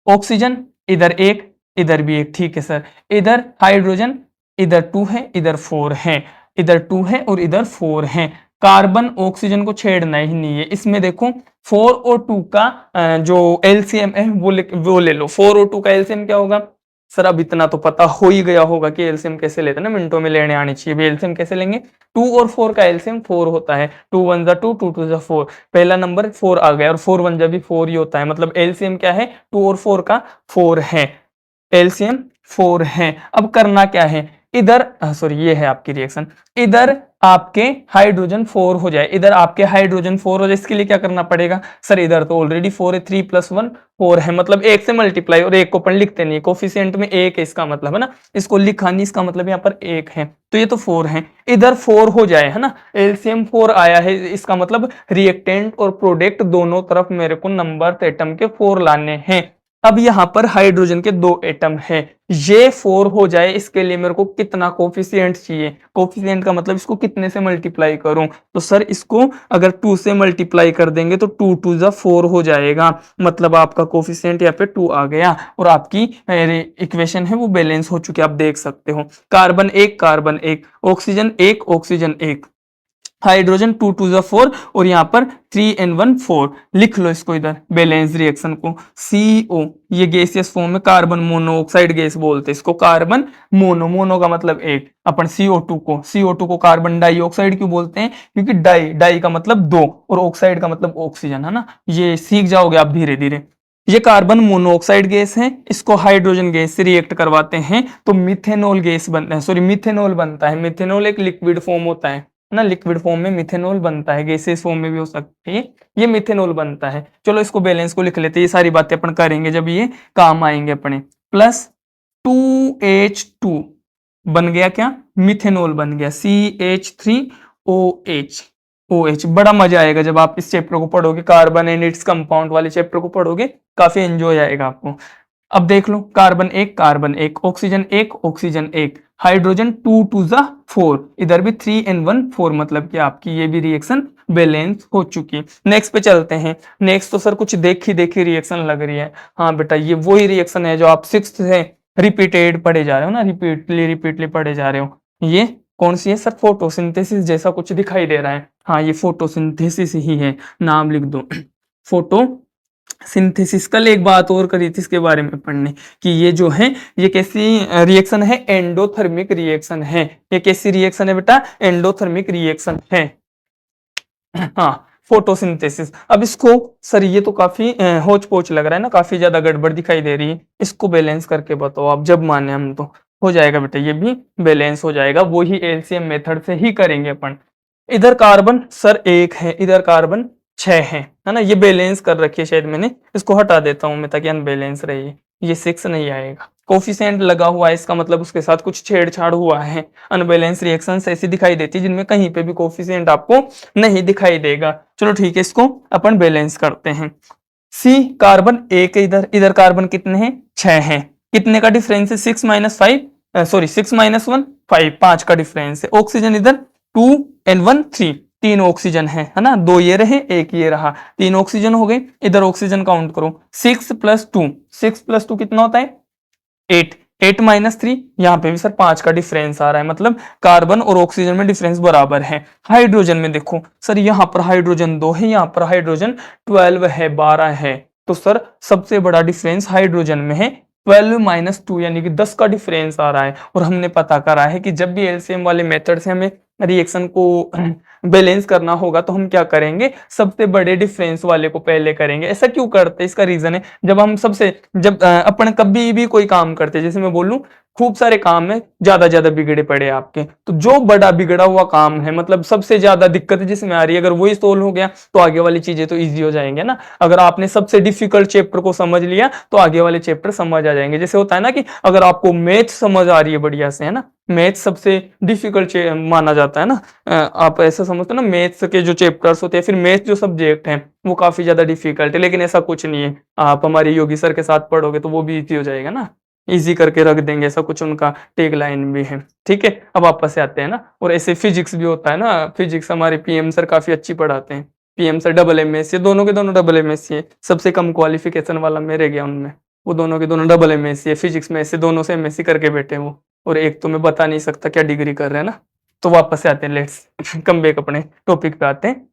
ऑक्सीजन इधर 1, इधर भी 1, ठीक है सर। इधर हाइड्रोजन, इधर 2 है, इधर 4 है, इधर 2 है और इधर 4 है। कार्बन ऑक्सीजन को छेड़ना ही नहीं है। इसमें देखो 4 और 2 का जो एलसीएम है वो ले लो। 4 और 2 का एलसीएम क्या होगा? सर अब इतना तो पता हो ही गया होगा कि एलसीएम कैसे लेते हैं ना, मिनटों में लेने आनी चाहिए। एलसीएम कैसे लेंगे? 2 और 4 का एलसीएम 4 होता है, 2 1 जा 2, 2 2 जा 4, पहला नंबर 4 आ गया, और 4 1 जा भी 4 ही होता है, मतलब एलसीएम क्या है? 2 और 4 का 4 है, एलसीएम 4 है। अब करना क्या है, इधर सॉरी ये है आपकी रिएक्शन, इधर आपके हाइड्रोजन 4 हो जाए, इधर आपके हाइड्रोजन 4 हो जाए, इसके लिए क्या करना पड़ेगा? सर इधर तो ऑलरेडी 4 है, 3 + 1 4 है, मतलब 1 से मल्टीप्लाई, और 1 को अपन लिखते नहीं, कोफिशिएंट में 1 है, इसका मतलब है ना, इसको लिखा नहीं, इसका मतलब यहाँ पर 1 है, तो ये तो 4 है, इधर 4 हो जाए, है ना, एलसीएम 4 आया है, इसका मतलब रिएक्टेंट और प्रोडक्ट दोनों तरफ मेरे को नंबर एटम के 4 लाने हैं। अब यहां पर हाइड्रोजन के 2 एटम है, ये 4 हो जाए, इसके लिए मेरे को कितना कोफिशिएंट चाहिए? कोफिशिएंट का मतलब इसको कितने से मल्टीप्लाई करूं? तो सर इसको अगर 2 से मल्टीप्लाई कर देंगे तो 2 2 जा 4 हो जाएगा, मतलब आपका कोफिशिएंट यहाँ पे 2 आ गया, और आपकी इक्वेशन है वो बैलेंस हो चुकी है, आप देख सकते हो। Carbon 1, carbon 1, oxygen 1, oxygen 1, hydrogen 2 2 4 और यहाँ पर 3 N1 4 लिख लो इसको इधर बैलेंस रिएक्शन को। CO ये गैसियस फॉर्म में कार्बन मोनोऑक्साइड गैस बोलते हैं इसको, कार्बन मोनो का मतलब एक। अपन CO2 को कार्बन डाइऑक्साइड क्यों बोलते हैं? क्योंकि डाई का मतलब दो और ऑक्साइड का मतलब ऑक्सीजन, है ना। ये सीख जाओगे आप धीरे धीरे। ये कार्बन मोनोऑक्साइड गैस है, इसको हाइड्रोजन गैस से रिएक्ट करवाते हैं तो मिथेनॉल गैस बनता है, सॉरी मिथेनॉल बनता है। मिथेनॉल एक लिक्विड फॉर्म होता है ना, लिक्विड फॉर्म में मिथेनॉल बनता है, गैसेस फॉर्म में भी हो सकती है, ये मिथेनॉल बनता है। चलो इसको बैलेंस को लिख लेते हैं, ये सारी बातें अपन करेंगे जब ये काम आएंगे अपने। प्लस 2H2 बन गया क्या? मिथेनॉल बन गया, CH3OH। OH बड़ा मजा आएगा जब आप इस चैप्टर को पढ़ोगे, कार्बन एंड इट्स कंपाउंड वाले चैप्टर को पढ़ोगे, काफी एंजॉय आएगा आपको। अब देख लो, कार्बन एक, ऑक्सीजन एक, हाइड्रोजन 2 2 4, इधर भी 3N1 4, मतलब कि आपकी ये भी रिएक्शन बैलेंस हो चुकी। नेक्स्ट पे चलते हैं। नेक्स्ट तो सर कुछ देखी रिएक्शन लग रही है। हाँ बेटा, ये वही रिएक्शन है जो आप 6th से रिपीटेड पढ़े जा रहे हो ना, रिपीटली पढ़े जा रहे हो। ये कौन सी है सर? फोटोसिंथेसिस जैसा कुछ दिखाई दे रहा है। हाँ, ये फोटोसिंथेसिस ही है, नाम लिख दो फोटो सिंथेसिस। कल एक बात और करी थी इसके बारे में पढ़ने कि ये जो है ये कैसी रिएक्शन है? एंडोथर्मिक रिएक्शन है। ये कैसी रिएक्शन है बेटा? एंडोथर्मिक रिएक्शन है। हाँ, फोटोसिंथेसिस। अब इसको सर ये तो काफी होच पोच लग रहा है ना, काफी ज्यादा गड़बड़ दिखाई दे रही है, इसको बैलेंस करके बताओ आप, जब माने हम तो हो जाएगा बेटा, ये भी बैलेंस हो जाएगा, वही एलसीएम मेथड से ही करेंगे अपन। इधर कार्बन सर 1 है, इधर कार्बन 6 है ना, ये बैलेंस कर रखी है शायद मैंने, इसको हटा देता हूं मैं ताकि अनबैलेंस रहे, ये 6 नहीं आएगा। कोफिशिएंट लगा हुआ है इसका मतलब उसके साथ कुछ छेड़छाड़ हुआ है। अनबैलेंस रिएक्शंस ऐसी दिखाई देती है जिनमें कहीं पे भी कोफिशिएंट आपको नहीं दिखाई देगा। चलो ठीक है, इसको अपन बैलेंस करते हैं। सी कार्बन 1 इधर, इधर कार्बन कितने हैं? 6 हैं। कितने का डिफरेंस है? 6 - 5, सॉरी 6 - 1 5, 5 का डिफरेंस है। ऑक्सीजन इधर 2N1 3, 3 ऑक्सीजन है ना, 2 ये रहे 1 ये रहा, 3 ऑक्सीजन हो गए। इधर ऑक्सीजन काउंट करो, 6 + 2, 6 + 2 कितना होता है? 8, 8 - 3, यहाँ पे भी सर 5 का डिफरेंस आ रहा है, मतलब कार्बन और ऑक्सीजन में डिफरेंस बराबर है। हाइड्रोजन में देखो सर, यहाँ पर हाइड्रोजन 2 है, यहाँ पर हाइड्रोजन 12 है, 12 है, तो सर सबसे बड़ा डिफरेंस हाइड्रोजन में है, 12 - 2 यानी कि 10 का डिफरेंस आ रहा है। और हमने पता करा है कि जब भी एलसीएम वाले मेथड से हमें रिएक्शन को बैलेंस करना होगा तो हम क्या करेंगे? सबसे बड़े डिफरेंस वाले को पहले करेंगे। ऐसा क्यों करते हैं? इसका रीजन है, जब अपन कभी भी कोई काम करते, जैसे मैं बोलूं खूब सारे काम में ज्यादा बिगड़े पड़े आपके, तो जो बड़ा बिगड़ा हुआ काम है, मतलब सबसे ज्यादा दिक्कत जिसमें आ रही है, अगर वही सोल्व हो गया तो आगे वाली चीजें तो इजी हो जाएंगे ना। अगर आपने सबसे डिफिकल्ट चैप्टर को समझ लिया तो आगे वाले चैप्टर समझ आ जाएंगे। जैसे होता है ना कि अगर आपको मैथ समझ आ रही है बढ़िया से, है ना, मैथ सबसे डिफिकल्ट माना जाता है ना, आप ऐसा समझते हो ना, मैथ्स के जो चैप्टर्स होते हैं, फिर मैथ जो सब्जेक्ट है वो काफी ज्यादा डिफिकल्ट है, लेकिन ऐसा कुछ नहीं है। आप हमारे योगी सर के साथ पढ़ोगे तो वो भी इजी हो जाएगा ना, इजी करके रख देंगे, ऐसा कुछ उनका टैग लाइन भी है। ठीक है, अब वापस से आते हैं ना। और ऐसे फिजिक्स भी होता है ना, फिजिक्स हमारे पीएम सर काफी अच्छी पढ़ाते हैं। पीएम सर AA दोनों के दोनों AA है, सबसे कम क्वालिफिकेशन वाला मेरे गया उनमें, वो दोनों के दोनों AA है फिजिक्स में, ऐसे दोनों से MSc करके बैठे वो, और एक तो मैं बता नहीं सकता क्या डिग्री कर रहे हैं ना। तो वापस से आते हैं, लेट्स कम बैक अपने टॉपिक पे आते हैं।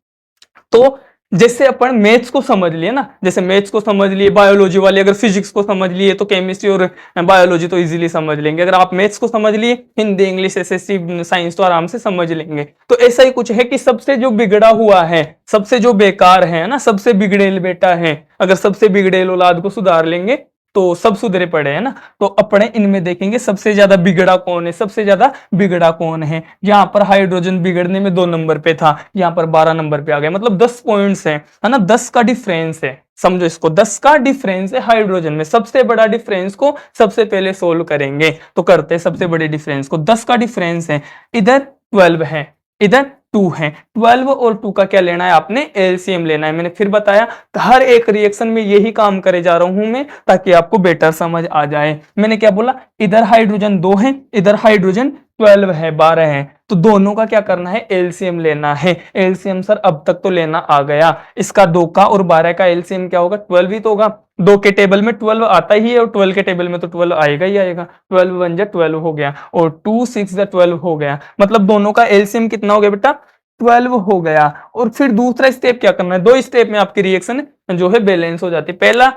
तो जैसे अपन मैथ्स को समझ लिए ना, जैसे मैथ्स को समझ लिए, बायोलॉजी वाले अगर फिजिक्स को समझ लिए तो केमिस्ट्री और बायोलॉजी तो इजीली समझ लेंगे। अगर आप मैथ्स को समझ लिए, हिंदी इंग्लिश SSC साइंस तो आराम से समझ लेंगे। तो ऐसा ही कुछ है कि सबसे जो बिगड़ा हुआ है, सबसे जो बेकार है ना, सबसे बिगड़ेल बेटा है, अगर सबसे बिगड़ेल औलाद को सुधार लेंगे तो सब सुधरे पड़े हैं ना। तो अपने इनमें देखेंगे सबसे ज्यादा बिगड़ा कौन है, सबसे ज्यादा बिगड़ा कौन है। यहाँ पर हाइड्रोजन बिगड़ने में 2 नंबर पे था, यहाँ पर 12 नंबर पे आ गया, मतलब 10 पॉइंट्स है ना, 10 का डिफरेंस है, समझो इसको, 10 का डिफरेंस है हाइड्रोजन में। सबसे बड़ा डिफरेंस को सबसे पहले सोल्व करेंगे, तो करते हैं सबसे बड़े डिफरेंस को। 10 का डिफरेंस है, इधर 12 है, इधर 2 है, 12 और 2 का क्या लेना है आपने? एलसीएम लेना है। मैंने फिर बताया, तो हर एक रिएक्शन में यही काम करे जा रहा हूं मैं ताकि आपको बेटर समझ आ जाए। मैंने क्या बोला? इधर हाइड्रोजन 2 है, इधर हाइड्रोजन 12 है, 12 है, तो दोनों का क्या करना है? एलसीएम लेना है। एलसीएम सर अब तक तो लेना आ गया, इसका 2 का और 12 का एलसीएम क्या होगा? 12 ही तो होगा। 2 के टेबल में 12 आता ही है और 12 के टेबल में तो 12 आएगा ही आएगा। 12 1 जा 12 हो गया और 2 6 जा 12 हो गया, मतलब दोनों का एलसीएम कितना हो गया बेटा? 12 हो गया। और फिर दूसरा स्टेप क्या करना है, दो स्टेप में आपकी रिएक्शन जो है बैलेंस हो जाती है। पहला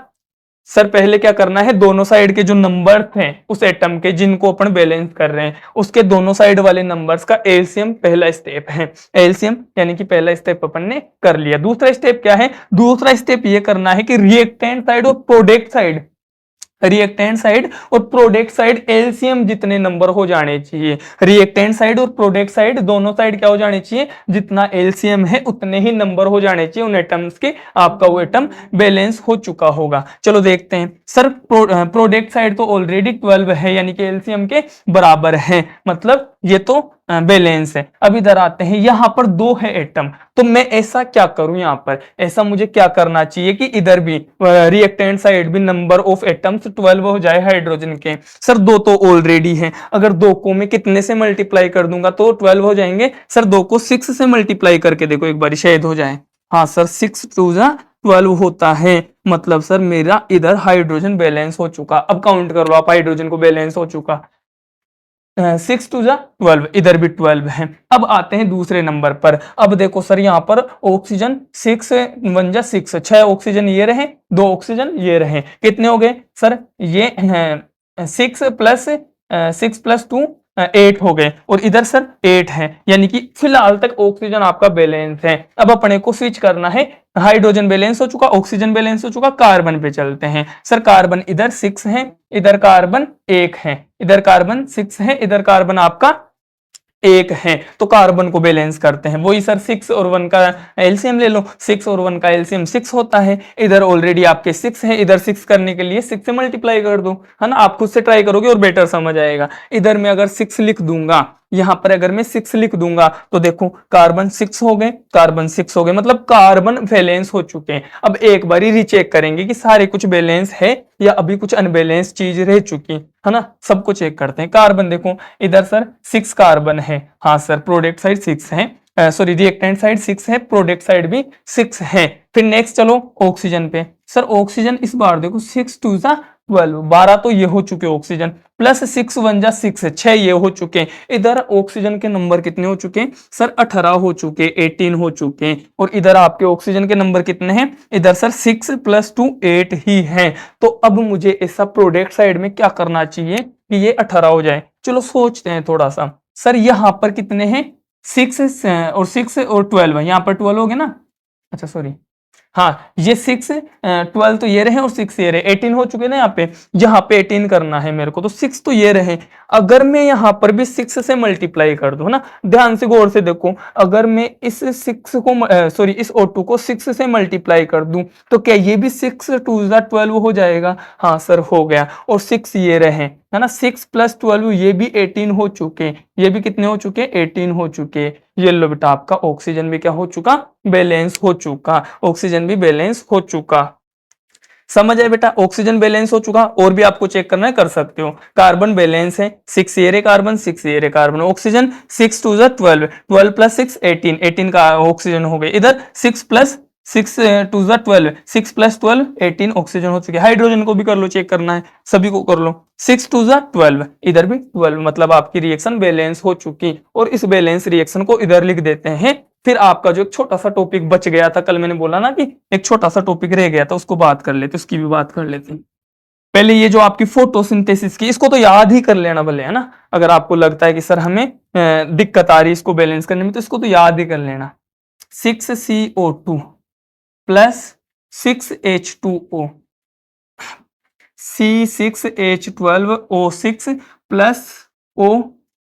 सर पहले क्या करना है, दोनों साइड के जो नंबर थे उस एटम के जिनको अपन बैलेंस कर रहे हैं उसके दोनों साइड वाले नंबर्स का एलसीएम पहला स्टेप है। एलसीएम यानी कि पहला स्टेप अपन ने कर लिया। दूसरा स्टेप क्या है, दूसरा स्टेप ये करना है कि रिएक्टेंट साइड और प्रोडक्ट साइड, रिएक्टेंट साइड और प्रोडक्ट साइड एलसीएम जितने नंबर हो जाने चाहिए, रिएक्टेंट साइड और प्रोडक्ट साइड दोनों साइड क्या हो जाने चाहिए, जितना एलसीएम है उतने ही नंबर हो जाने चाहिए उन एटम्स के, आपका वो एटम बैलेंस हो चुका होगा। चलो देखते हैं। सर प्रोडक्ट साइड तो ऑलरेडी 12 है यानी कि एलसीएम के बराबर है, मतलब ये तो बैलेंस है। अब इधर आते हैं, यहां पर दो है एटम, तो मैं ऐसा क्या करूं, यहां पर ऐसा मुझे क्या करना चाहिए कि इधर भी रिएक्टेंट साइड भी नंबर ऑफ एटम्स 12 हो जाए हाइड्रोजन के। सर दो तो ऑलरेडी है, अगर दो को मैं कितने से मल्टीप्लाई कर दूंगा तो 12 हो जाएंगे। सर दो को 6 से मल्टीप्लाई करके देखो एक बार, शायद हो जाए। हाँ सर 6 2 12 होता है, मतलब सर मेरा इधर हाइड्रोजन बैलेंस हो चुका। अब काउंट कर लो आप, हाइड्रोजन को बैलेंस हो चुका। 6 2 12, इधर भी 12 है। अब आते हैं दूसरे नंबर पर। अब देखो सर यहाँ पर ऑक्सीजन 6 1 6, 6 ऑक्सीजन ये रहे, 2 ऑक्सीजन ये रहे, कितने हो गए सर, ये 6 प्लस 2 8 हो गए, और इधर सर 8 है, यानी कि फिलहाल तक ऑक्सीजन आपका बैलेंस है। अब अपने को स्विच करना है, हाइड्रोजन बैलेंस हो चुका, ऑक्सीजन बैलेंस हो चुका, कार्बन पे चलते हैं। सर कार्बन इधर 6 है, इधर कार्बन 1 है, इधर कार्बन 6 है, इधर कार्बन आपका 1 है, तो कार्बन को बैलेंस करते हैं। वही सर 6 और 1 का एलसीएम ले लो, 6 और 1 का एलसीएम 6 होता है। इधर ऑलरेडी आपके 6 है, इधर 6 करने के लिए 6 से मल्टीप्लाई कर दो, है ना। आप खुद से ट्राई करोगे और बेटर समझ आएगा। इधर मैं अगर 6 लिख दूंगा, यहां पर अगर मैं 6 लिख दूंगा तो देखो कार्बन 6 हो गए, कार्बन 6 हो गए, मतलब कार्बन बैलेंस हो चुके हैं। अब एक बारी रीचेक करेंगे कि सारे कुछ बैलेंस है या अभी कुछ अनबैलेंस चीज रह चुकी है ना, सबको चेक करते हैं। कार्बन देखो इधर सर 6 कार्बन है, हाँ सर प्रोडक्ट साइड 6 है, सॉरी रिएक्टेंट साइड 6 है, प्रोडक्ट साइड भी 6 है। फिर नेक्स्ट चलो ऑक्सीजन पे। सर ऑक्सीजन इस बार देखो 6 2 12, 12 तो ये हो चुके ऑक्सीजन, प्लस 6 1 6 6 ये हो चुके। इधर ऑक्सीजन के नंबर कितने हो चुके सर, 18 हो चुके, 18 हो चुके। और इधर आपके ऑक्सीजन के नंबर कितने हैं, इधर सर 6 + 2 8 ही है। तो अब मुझे ऐसा प्रोडक्ट साइड में क्या करना चाहिए कि ये 18 हो जाए। चलो सोचते हैं थोड़ा सा। सर यहाँ पर कितने हैं, 6 और 6 और 12 है, यहाँ पर 12 हो गए ना, अच्छा सॉरी, हाँ ये 6 12 तो ये रहे और 6 ये रहे, 18 हो चुके ना यहाँ पे 18 करना है मेरे को, तो 6 तो ये रहे। अगर मैं यहाँ पर भी 6 से मल्टीप्लाई कर दूं ना, ध्यान से गौर से देखो, अगर मैं इस 6 को सॉरी इस O2 को 6 से मल्टीप्लाई कर दूं तो क्या ये भी 6 2 12 हो जाएगा, हाँ सर हो गया। और 6 ये रहे, है ना, 6 + 12 ये भी 18 हो चुके, ये भी कितने हो चुके 18 हो चुके। ये लो बेटा आपका ऑक्सीजन भी क्या हो चुका, बैलेंस हो चुका, ऑक्सीजन भी बैलेंस हो चुका। समझ आए बेटा, ऑक्सीजन बैलेंस हो चुका। और भी आपको चेक करना है कर सकते हो। कार्बन बैलेंस है, 6 ये रे कार्बन, 6 ये रे कार्बन, ऑक्सीजन 6 2 12, 12 + 6 18, 18 का ऑक्सीजन हो गए। इधर 6 + 6 2 12, 6 + 12 18 ऑक्सीजन हो चुके। हाइड्रोजन को भी कर लो, चेक करना है, सभी को कर लो। 6 2 12, इधर भी 12, मतलब आपकी रिएक्शन बैलेंस हो चुकी। और इस बैलेंस रिएक्शन को इधर लिख देते हैं। फिर आपका जो एक छोटा सा टॉपिक बच गया था, कल मैंने बोला ना कि एक छोटा सा टॉपिक रह गया था, उसको बात कर लेते, उसकी भी बात कर लेते हैं। पहले ये जो आपकी फोटोसिंथेसिस की, इसको तो याद ही कर लेना भले, है ना। अगर आपको लगता है कि सर हमें दिक्कत आ रही है इसको बैलेंस करने में, तो इसको तो याद ही कर लेना। 6CO2 + 6H2O, C6H12O6 + O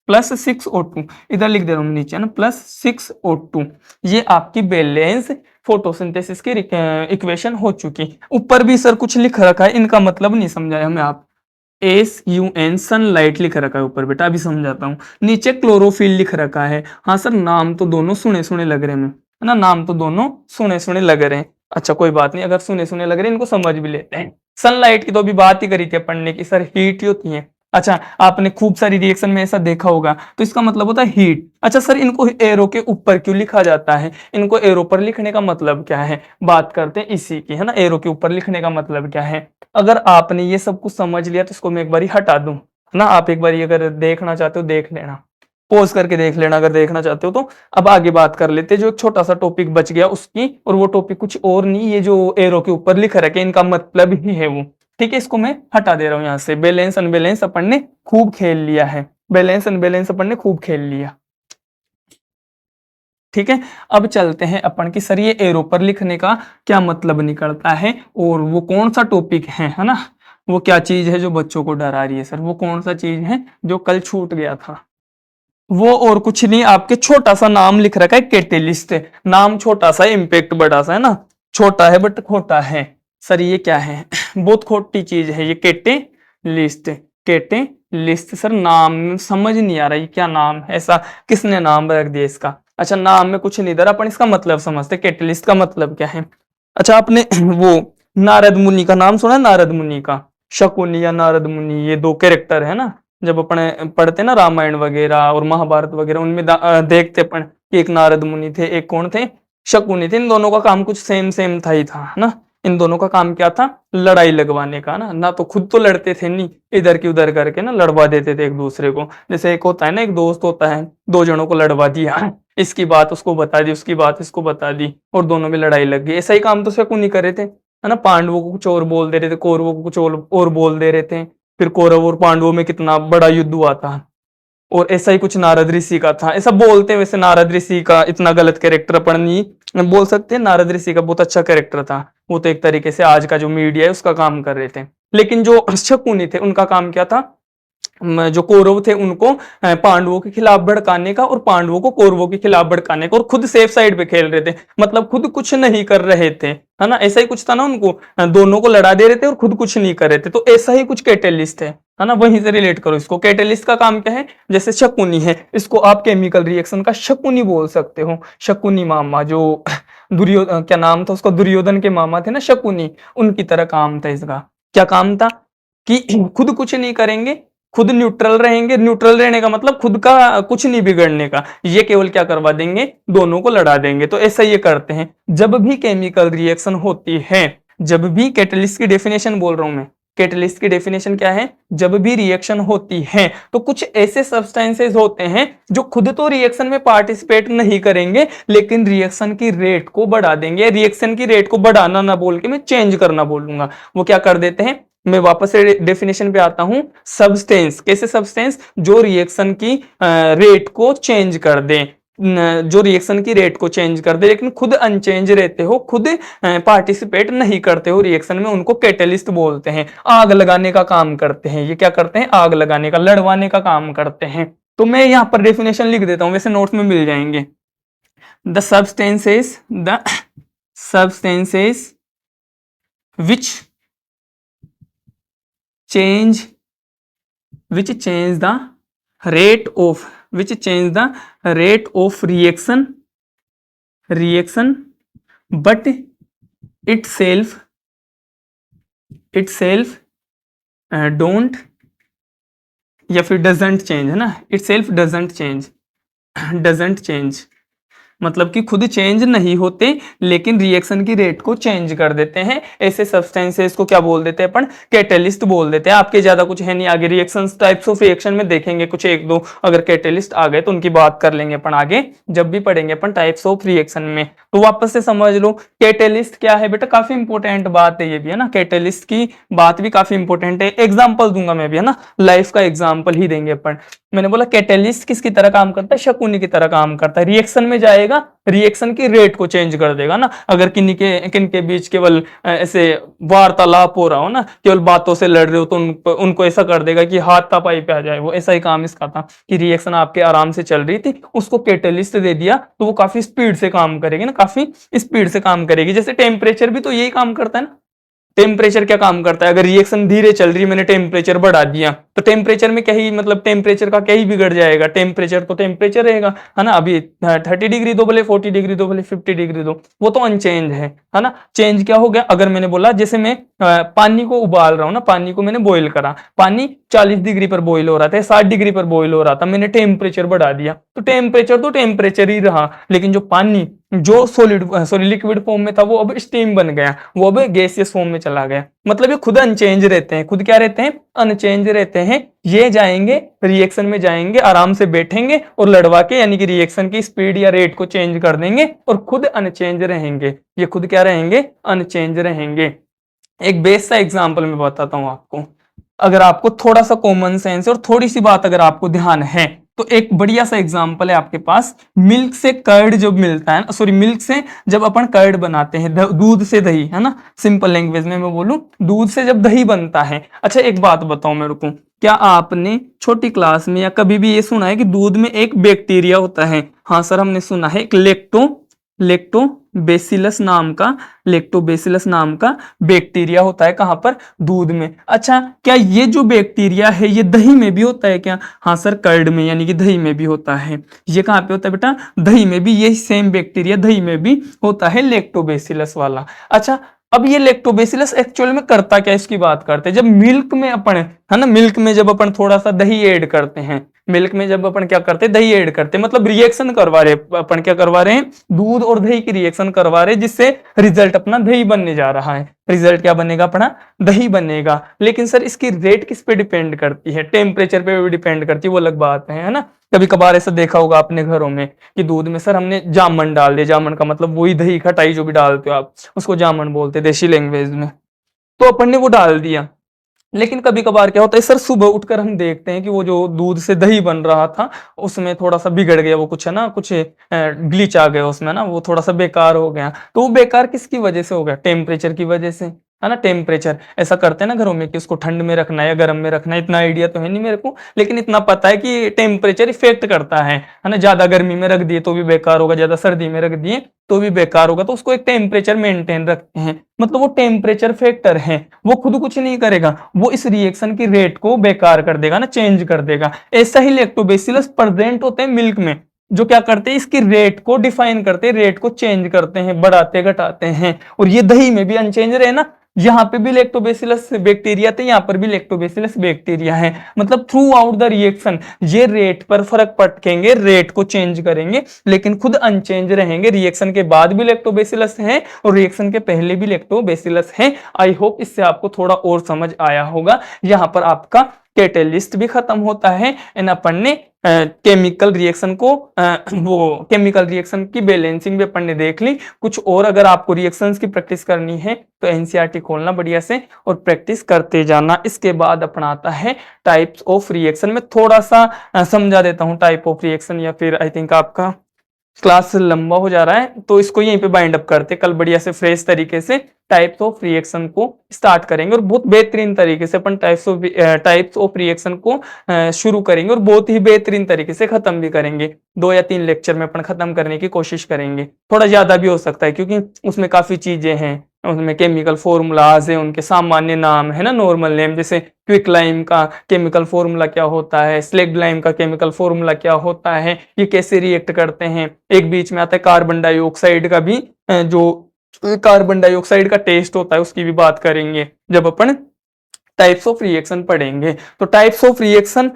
+ 6O2, इधर लिख दे रहा हूं नीचे ना, +6O2, ये आपकी बैलेंस फोटोसिंथेसिस की इक्वेशन हो चुकी। ऊपर भी सर कुछ लिख रखा है, इनका मतलब नहीं समझाया हमें, आप SUN सनलाइट लिख रखा है ऊपर बेटा, अभी समझाता हूँ। नीचे क्लोरोफिल लिख रखा है, हाँ सर नाम तो दोनों सुने सुने लग रहे हैं, है ना, नाम तो दोनों सुने सुने लग रहे हैं। अच्छा कोई बात नहीं, अगर सुने सुने लग रहे हैं इनको समझ भी लेते हैं। सनलाइट की तो अभी बात ही करी थी पढ़ने की, सर हीट ही होती है। अच्छा आपने खूब सारी रिएक्शन में ऐसा देखा होगा, तो इसका मतलब होता है हीट। अच्छा सर इनको एरो के ऊपर क्यों लिखा जाता है, इनको एरो पर लिखने का मतलब क्या है, बात करते हैं इसी की, है ना। एरो के ऊपर लिखने का मतलब क्या है, अगर आपने ये सब कुछ समझ लिया तो इसको मैं एक बार हटा दूं, है ना। आप एक बार अगर देखना चाहते हो देख लेना। पॉज करके देख लेना अगर देखना चाहते हो तो। अब आगे बात कर लेते हैं जो एक छोटा सा टॉपिक बच गया उसकी, और वो टॉपिक कुछ और नहीं, ये जो एरो के ऊपर लिख रखे इनका मतलब ही है वो। ठीक है, इसको मैं हटा दे रहा हूं यहां से। बैलेंस अनबैलेंस अपन ने खूब खेल लिया है, बैलेंस अनबैलेंस अपन ने खूब खेल लिया। ठीक है, अब चलते हैं अपन की सर ये एरो पर लिखने का क्या मतलब निकलता है, और वो कौन सा टॉपिक है ना, वो क्या चीज है जो बच्चों को डरा रही है सर, वो कौन सा चीज है जो कल छूट गया था। वो और कुछ नहीं, आपके छोटा सा नाम लिख रखा है कैटेलिस्ट, नाम छोटा सा इम्पैक्ट बड़ा सा है ना, छोटा है बट खोटा है। सर ये क्या है बहुत खोटी चीज है ये कैटेलिस्ट। कैटेलिस्ट सर नाम समझ नहीं आ रहा ये क्या नाम है, ऐसा किसने नाम रख दिया इसका। अच्छा नाम में कुछ नहीं दर, अपन इसका मतलब समझते, कैटेलिस्ट का मतलब क्या है। अच्छा आपने वो नारद मुनि का नाम सुना है, नारद मुनि का, शकुनी या नारद मुनि, ये दो कैरेक्टर है ना, जब अपने पढ़ते ना रामायण वगैरह और महाभारत वगैरह उनमें देखते अपन कि एक नारद मुनि थे एक कौन थे, शकुनी थे। इन दोनों का काम कुछ सेम सेम था ही था ना। इन दोनों का काम क्या था, लड़ाई लगवाने का ना, ना तो खुद तो लड़ते थे नहीं, इधर की उधर करके ना लड़वा देते थे एक दूसरे को। जैसे एक होता है ना, एक दोस्त होता है, दो जनों को लड़वा दिया, इसकी बात उसको बता दी, उसकी बात इसको बता दी, और दोनों में लड़ाई लग गई। ऐसा ही काम तो शकुनी कर रहे थे है ना, पांडवों को कुछ और बोल दे रहे थे, कौरवों को कुछ और बोल दे रहे थे, फिर कौरव और पांडवों में कितना बड़ा युद्ध हुआ था। और ऐसा ही कुछ नारद ऋषि का था, ऐसा बोलते हैं। वैसे नारद ऋषि का इतना गलत कैरेक्टर अपन नहीं बोल सकते, नारद ऋषि का बहुत अच्छा कैरेक्टर था। वो तो एक तरीके से आज का जो मीडिया है उसका काम कर रहे थे। लेकिन जो शकुनी थे उनका काम क्या था, जो कौरव थे उनको पांडवों के खिलाफ भड़काने का, और पांडवों को कौरवों के खिलाफ भड़काने का, और खुद सेफ साइड पे खेल रहे थे, मतलब खुद कुछ नहीं कर रहे थे है ना। ऐसा ही कुछ था ना, उनको दोनों को लड़ा दे रहे थे और खुद कुछ नहीं कर रहे थे, तो ऐसा ही कुछ कैटेलिस्ट है ना। वहीं से रिलेट करो इसको। कैटेलिस्ट का काम क्या है, जैसे शकुनी है, इसको आप केमिकल रिएक्शन का शकुनी बोल सकते हो। शकुनी मामा जो दुर्योधन, क्या नाम था उसका, दुर्योधन के मामा थे ना शकुनी, उनकी तरह काम था इसका। क्या काम था कि खुद कुछ नहीं करेंगे, खुद न्यूट्रल रहेंगे। न्यूट्रल रहने का मतलब खुद का कुछ नहीं बिगड़ने का, ये केवल क्या करवा देंगे, दोनों को लड़ा देंगे। तो ऐसा ये करते हैं जब भी केमिकल रिएक्शन होती है, जब भी कैटलिस्ट की डेफिनेशन बोल रहा हूं मैं, कैटलिस्ट की डेफिनेशन क्या है, जब भी रिएक्शन होती है तो कुछ ऐसे सब्सटेंसेस होते हैं जो खुद तो रिएक्शन में पार्टिसिपेट नहीं करेंगे, लेकिन रिएक्शन की रेट को बढ़ा देंगे। रिएक्शन की रेट को बढ़ाना ना बोल के मैं चेंज करना बोलूंगा। वो क्या कर देते हैं, मैं वापस से डेफिनेशन पे आता हूं। सब्सटेंस, कैसे सब्सटेंस, जो रिएक्शन की रेट को चेंज कर दे, जो रिएक्शन की रेट को चेंज कर दे, लेकिन खुद अनचेंज रहते हो, खुद पार्टिसिपेट नहीं करते हो रिएक्शन में, उनको कैटलिस्ट बोलते हैं। आग लगाने का काम करते हैं ये, क्या करते हैं, आग लगाने का, लड़वाने का काम करते हैं। तो मैं यहां पर डेफिनेशन लिख देता हूं, वैसे नोट्स में मिल जाएंगे। The substances which change the rate of reaction but itself don't, या फिर doesn't change है ना, itself doesn't change मतलब कि खुद चेंज नहीं होते लेकिन रिएक्शन की रेट को चेंज कर देते हैं। ऐसे सब्सटेंसेस को क्या बोल देते हैं अपन, कैटलिस्ट बोल देते हैं। आपके ज्यादा कुछ है नहीं आगे, रिएक्शंस टाइप्स ऑफ रिएक्शन में देखेंगे कुछ एक दो, अगर कैटलिस्ट आ गए तो उनकी बात कर लेंगे अपन आगे जब भी पढ़ेंगे अपन टाइप्स ऑफ रिएक्शन में। तो वापस से समझ लो कैटलिस्ट क्या है बेटा, काफी इंपॉर्टेंट बात है ये भी है ना, कैटलिस्ट की बात भी काफी इंपॉर्टेंट है। एग्जाम्पल दूंगा मैं भी है ना, लाइफ का एग्जाम्पल ही देंगे अपन। मैंने बोला कैटलिस्ट किसकी तरह काम करता है, शकुनी की तरह काम करता है। रिएक्शन में जाएगा, रिएक्शन की रेट को चेंज कर देगा ना। अगर किन के बीच केवल ऐसे वार्तालाप हो रहा हो ना, केवल बातों से लड़ रहे हो, तो उनको ऐसा कर देगा कि हाथ तापाई पे आ जाए। वो ऐसा ही काम इसका था कि रिएक्शन आपके आराम से चल रही थी, उसको कैटलिस्ट दे दिया तो वो काफी स्पीड से काम करेगी ना, काफी स्पीड से काम करेगी। जैसे टेम्परेचर भी तो यही काम करता है ना। टेम्परेचर क्या काम करता है, अगर रिएक्शन धीरे चल रही है, मैंने टेम्परेचर बढ़ा दिया, तो टेम्परेचर में क्या ही मतलब, टेम्परेचर का क्या ही बिगड़ जाएगा, टेम्परेचर तो टेम्परेचर रहेगा है ना। अभी 30 डिग्री दो भले 40 डिग्री दो भले 50 डिग्री दो, वो तो अनचेंज है ना। चेंज क्या हो गया, अगर मैंने बोला जैसे मैं पानी को उबाल रहा हूँ ना, पानी को मैंने बॉईल करा, पानी 40 डिग्री पर बॉईल हो रहा था, 60 डिग्री पर बॉईल हो रहा था, मैंने टेम्परेचर बढ़ा दिया, तो टेम्परेचर ही रहा, लेकिन जो पानी जो लिक्विड फॉर्म में था वो अब स्टीम बन गया, वो अब गैसियस फॉर्म में चला गया। मतलब ये खुद अनचेंज रहते हैं, खुद क्या रहते हैं, अनचेंज रहते हैं। ये जाएंगे रिएक्शन में, जाएंगे आराम से बैठेंगे और लड़वा के यानी कि रिएक्शन की स्पीड या रेट को चेंज कर देंगे और खुद अनचेंज रहेंगे। ये खुद क्या रहेंगे, अनचेंज रहेंगे। एक बेस सा एग्जांपल मैं बताता हूं आपको, अगर आपको थोड़ा सा कॉमन सेंस और थोड़ी सी बात अगर आपको ध्यान है तो एक बढ़िया सा एग्जांपल है आपके पास, मिल्क से कर्ड जो मिलता है, सॉरी मिल्क से जब अपन कर्ड बनाते हैं, दूध से दही, है ना, सिंपल लैंग्वेज में मैं बोलूं, दूध से जब दही बनता है। अच्छा एक बात बताओ मेरे को, क्या आपने छोटी क्लास में या कभी भी ये सुना है कि दूध में एक बैक्टीरिया होता है? हाँ सर हमने सुना है, एक लेक्टोबेसिलस नाम का, लेक्टोबेसिलस नाम का बैक्टीरिया होता है कहां पर, दूध में। अच्छा क्या ये जो बैक्टीरिया है ये दही में भी होता है क्या? हाँ सर कर्ड में यानी कि दही में भी होता है। ये कहां पे होता है बेटा, दही में भी, ये सेम बैक्टीरिया दही में भी होता है, लेक्टोबेसिलस वाला। अच्छा अब ये लेक्टोबेसिलस एक्चुअल में करता क्या, इसकी बात करते हैं। जब मिल्क में अपन, है ना, मिल्क में जब अपन थोड़ा सा दही ऐड करते हैं, मिल्क में जब अपन क्या करते हैं, दही ऐड करते हैं, मतलब रिएक्शन करवा रहे हैं अपन, क्या करवा रहे हैं, दूध और दही की रिएक्शन करवा रहे हैं, जिससे रिजल्ट अपना दही बनने जा रहा है। रिजल्ट क्या बनेगा अपना, दही बनेगा। लेकिन सर इसकी रेट किस पे डिपेंड करती है, टेम्परेचर पे भी डिपेंड करती है, वो अलग बात है ना। कभी कभार ऐसा देखा होगा अपने घरों में कि दूध में सर हमने जामन डाल दिया, जामन का मतलब वही दही खटाई जो भी डालते हो आप, उसको जामन बोलते हैं देसी लैंग्वेज में, तो अपन ने वो डाल दिया। लेकिन कभी कभार क्या होता है सर, सुबह उठकर हम देखते हैं कि वो जो दूध से दही बन रहा था उसमें थोड़ा सा बिगड़ गया, वो कुछ है ना, कुछ ग्लिच आ गया उसमें ना, वो थोड़ा सा बेकार हो गया। तो वो बेकार किसकी वजह से हो गया, टेम्परेचर की वजह से, है ना। टेम्परेचर ऐसा करते हैं ना घरों में कि उसको ठंड में रखना है या गर्म में रखना है, इतना आइडिया तो है नहीं मेरे को, लेकिन इतना पता है कि टेम्परेचर इफेक्ट करता है ना। ज्यादा गर्मी में रख दिए तो भी बेकार होगा, ज्यादा सर्दी में रख दिए तो भी बेकार होगा, तो उसको एक टेम्परेचर मेंटेन रखते हैं। मतलब वो टेम्परेचर फैक्टर है, वो खुद कुछ नहीं करेगा, वो इस रिएक्शन की रेट को बेकार कर देगा ना, चेंज कर देगा। ऐसा ही लैक्टोबैसिलस प्रेजेंट होते हैं मिल्क में, जो क्या करते हैं, इसकी रेट को डिफाइन करते हैं, रेट को चेंज करते हैं, बढ़ाते घटाते हैं। और ये दही में भी अनचेंज रहे ना, यहाँ पे भी लैक्टोबैसिलस बैक्टीरिया थे, यहाँ पर भी लैक्टोबैसिलस बैक्टीरिया है। मतलब थ्रू आउट द रिएक्शन ये रेट पर फर्क पटकेंगे, रेट को चेंज करेंगे, लेकिन खुद अनचेंज रहेंगे। रिएक्शन के बाद भी लैक्टोबैसिलस है और रिएक्शन के पहले भी लैक्टोबैसिलस है। आई होप इससे आपको थोड़ा और समझ आया होगा। यहाँ पर आपका कैटेलिस्ट भी खत्म होता है एंड अपन ने केमिकल रिएक्शन को वो केमिकल रिएक्शन की बैलेंसिंग भी अपन ने देख ली। कुछ और अगर आपको रिएक्शंस की प्रैक्टिस करनी है तो एनसीईआरटी खोलना बढ़िया से और प्रैक्टिस करते जाना। इसके बाद अपनाता है टाइप्स ऑफ रिएक्शन। में थोड़ा सा समझा देता हूँ टाइप ऑफ रिएक्शन, या फिर आई थिंक आपका क्लास लंबा हो जा रहा है तो इसको यहीं पे बाइंड अप करते, कल बढ़िया से फ्रेश तरीके से टाइप्स ऑफ रिएक्शन को स्टार्ट करेंगे और बहुत बेहतरीन तरीके से अपन टाइप्स ऑफ रिएक्शन को शुरू करेंगे और बहुत ही बेहतरीन तरीके से खत्म भी करेंगे। 2 या 3 लेक्चर में अपन खत्म करने की कोशिश करेंगे, थोड़ा ज्यादा भी हो सकता है क्योंकि उसमें काफी चीजें हैं, उसमें केमिकल फॉर्मूलाज है, उनके सामान्य नाम है ना, नॉर्मल नेम, जैसे क्विक लाइम का केमिकल फॉर्मूला क्या होता है, स्लेग्ड लाइम का केमिकल फॉर्मूला क्या होता है, ये कैसे रिएक्ट करते हैं। एक बीच में आता है कार्बन डाइऑक्साइड का भी, जो कार्बन डाइऑक्साइड का टेस्ट होता है उसकी भी बात करेंगे जब अपन टाइप्स ऑफ रिएक्शन पढ़ेंगे। तो टाइप्स ऑफ रिएक्शन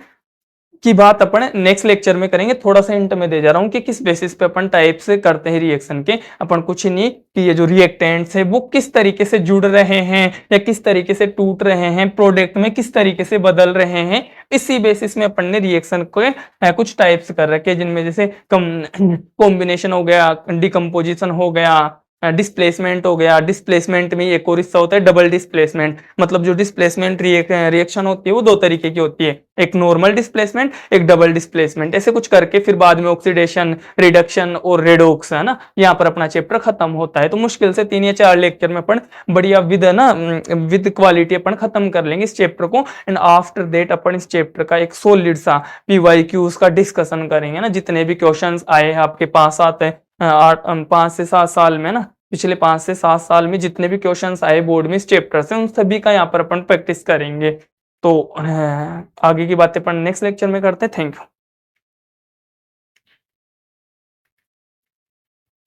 की बात अपन नेक्स्ट लेक्चर में करेंगे। थोड़ा सा हिंट में दे जा रहा हूं कि किस बेसिस पे अपन टाइप से करते हैं रिएक्शन के। अपन कुछ नहीं कि ये जो रिएक्टेंट्स है वो किस तरीके से जुड़ रहे हैं या किस तरीके से टूट रहे हैं, प्रोडक्ट में किस तरीके से बदल रहे हैं, इसी बेसिस में अपन ने रिएक्शन को कुछ टाइप्स कर रखे, जिनमें जैसे कॉम्बिनेशन हो गया, डिकम्पोजिशन हो गया, डिस्प्लेसमेंट हो गया। डिस्प्लेसमेंट में एक और हिस्सा होता है डबल डिस्प्लेसमेंट। मतलब जो डिस्प्लेसमेंट रिएक्शन होती है वो 2 तरीके की होती है, एक नॉर्मल डिस्प्लेसमेंट, एक डबल डिस्प्लेसमेंट। ऐसे कुछ करके फिर बाद में ऑक्सीडेशन, रिडक्शन और रेडॉक्स, है ना, यहाँ पर अपना चैप्टर खत्म होता है। तो मुश्किल से 3 या 4 लेक्चर में अपन बढ़िया विद क्वालिटी अपन खत्म कर लेंगे इस चैप्टर को। एंड आफ्टर दैट अपन इस चैप्टर का एक सॉलिड सा PYQs का डिस्कशन करेंगे ना, जितने भी क्वेश्चन आए हैं आपके पास आते हैं 5 से 7 साल में ना, पिछले 5 से 7 साल में जितने भी क्वेश्चंस आए बोर्ड में इस चैप्टर से, उन सभी का यहाँ पर अपन प्रैक्टिस करेंगे। तो आगे की बातें अपन नेक्स्ट लेक्चर में करते हैं। Thank you.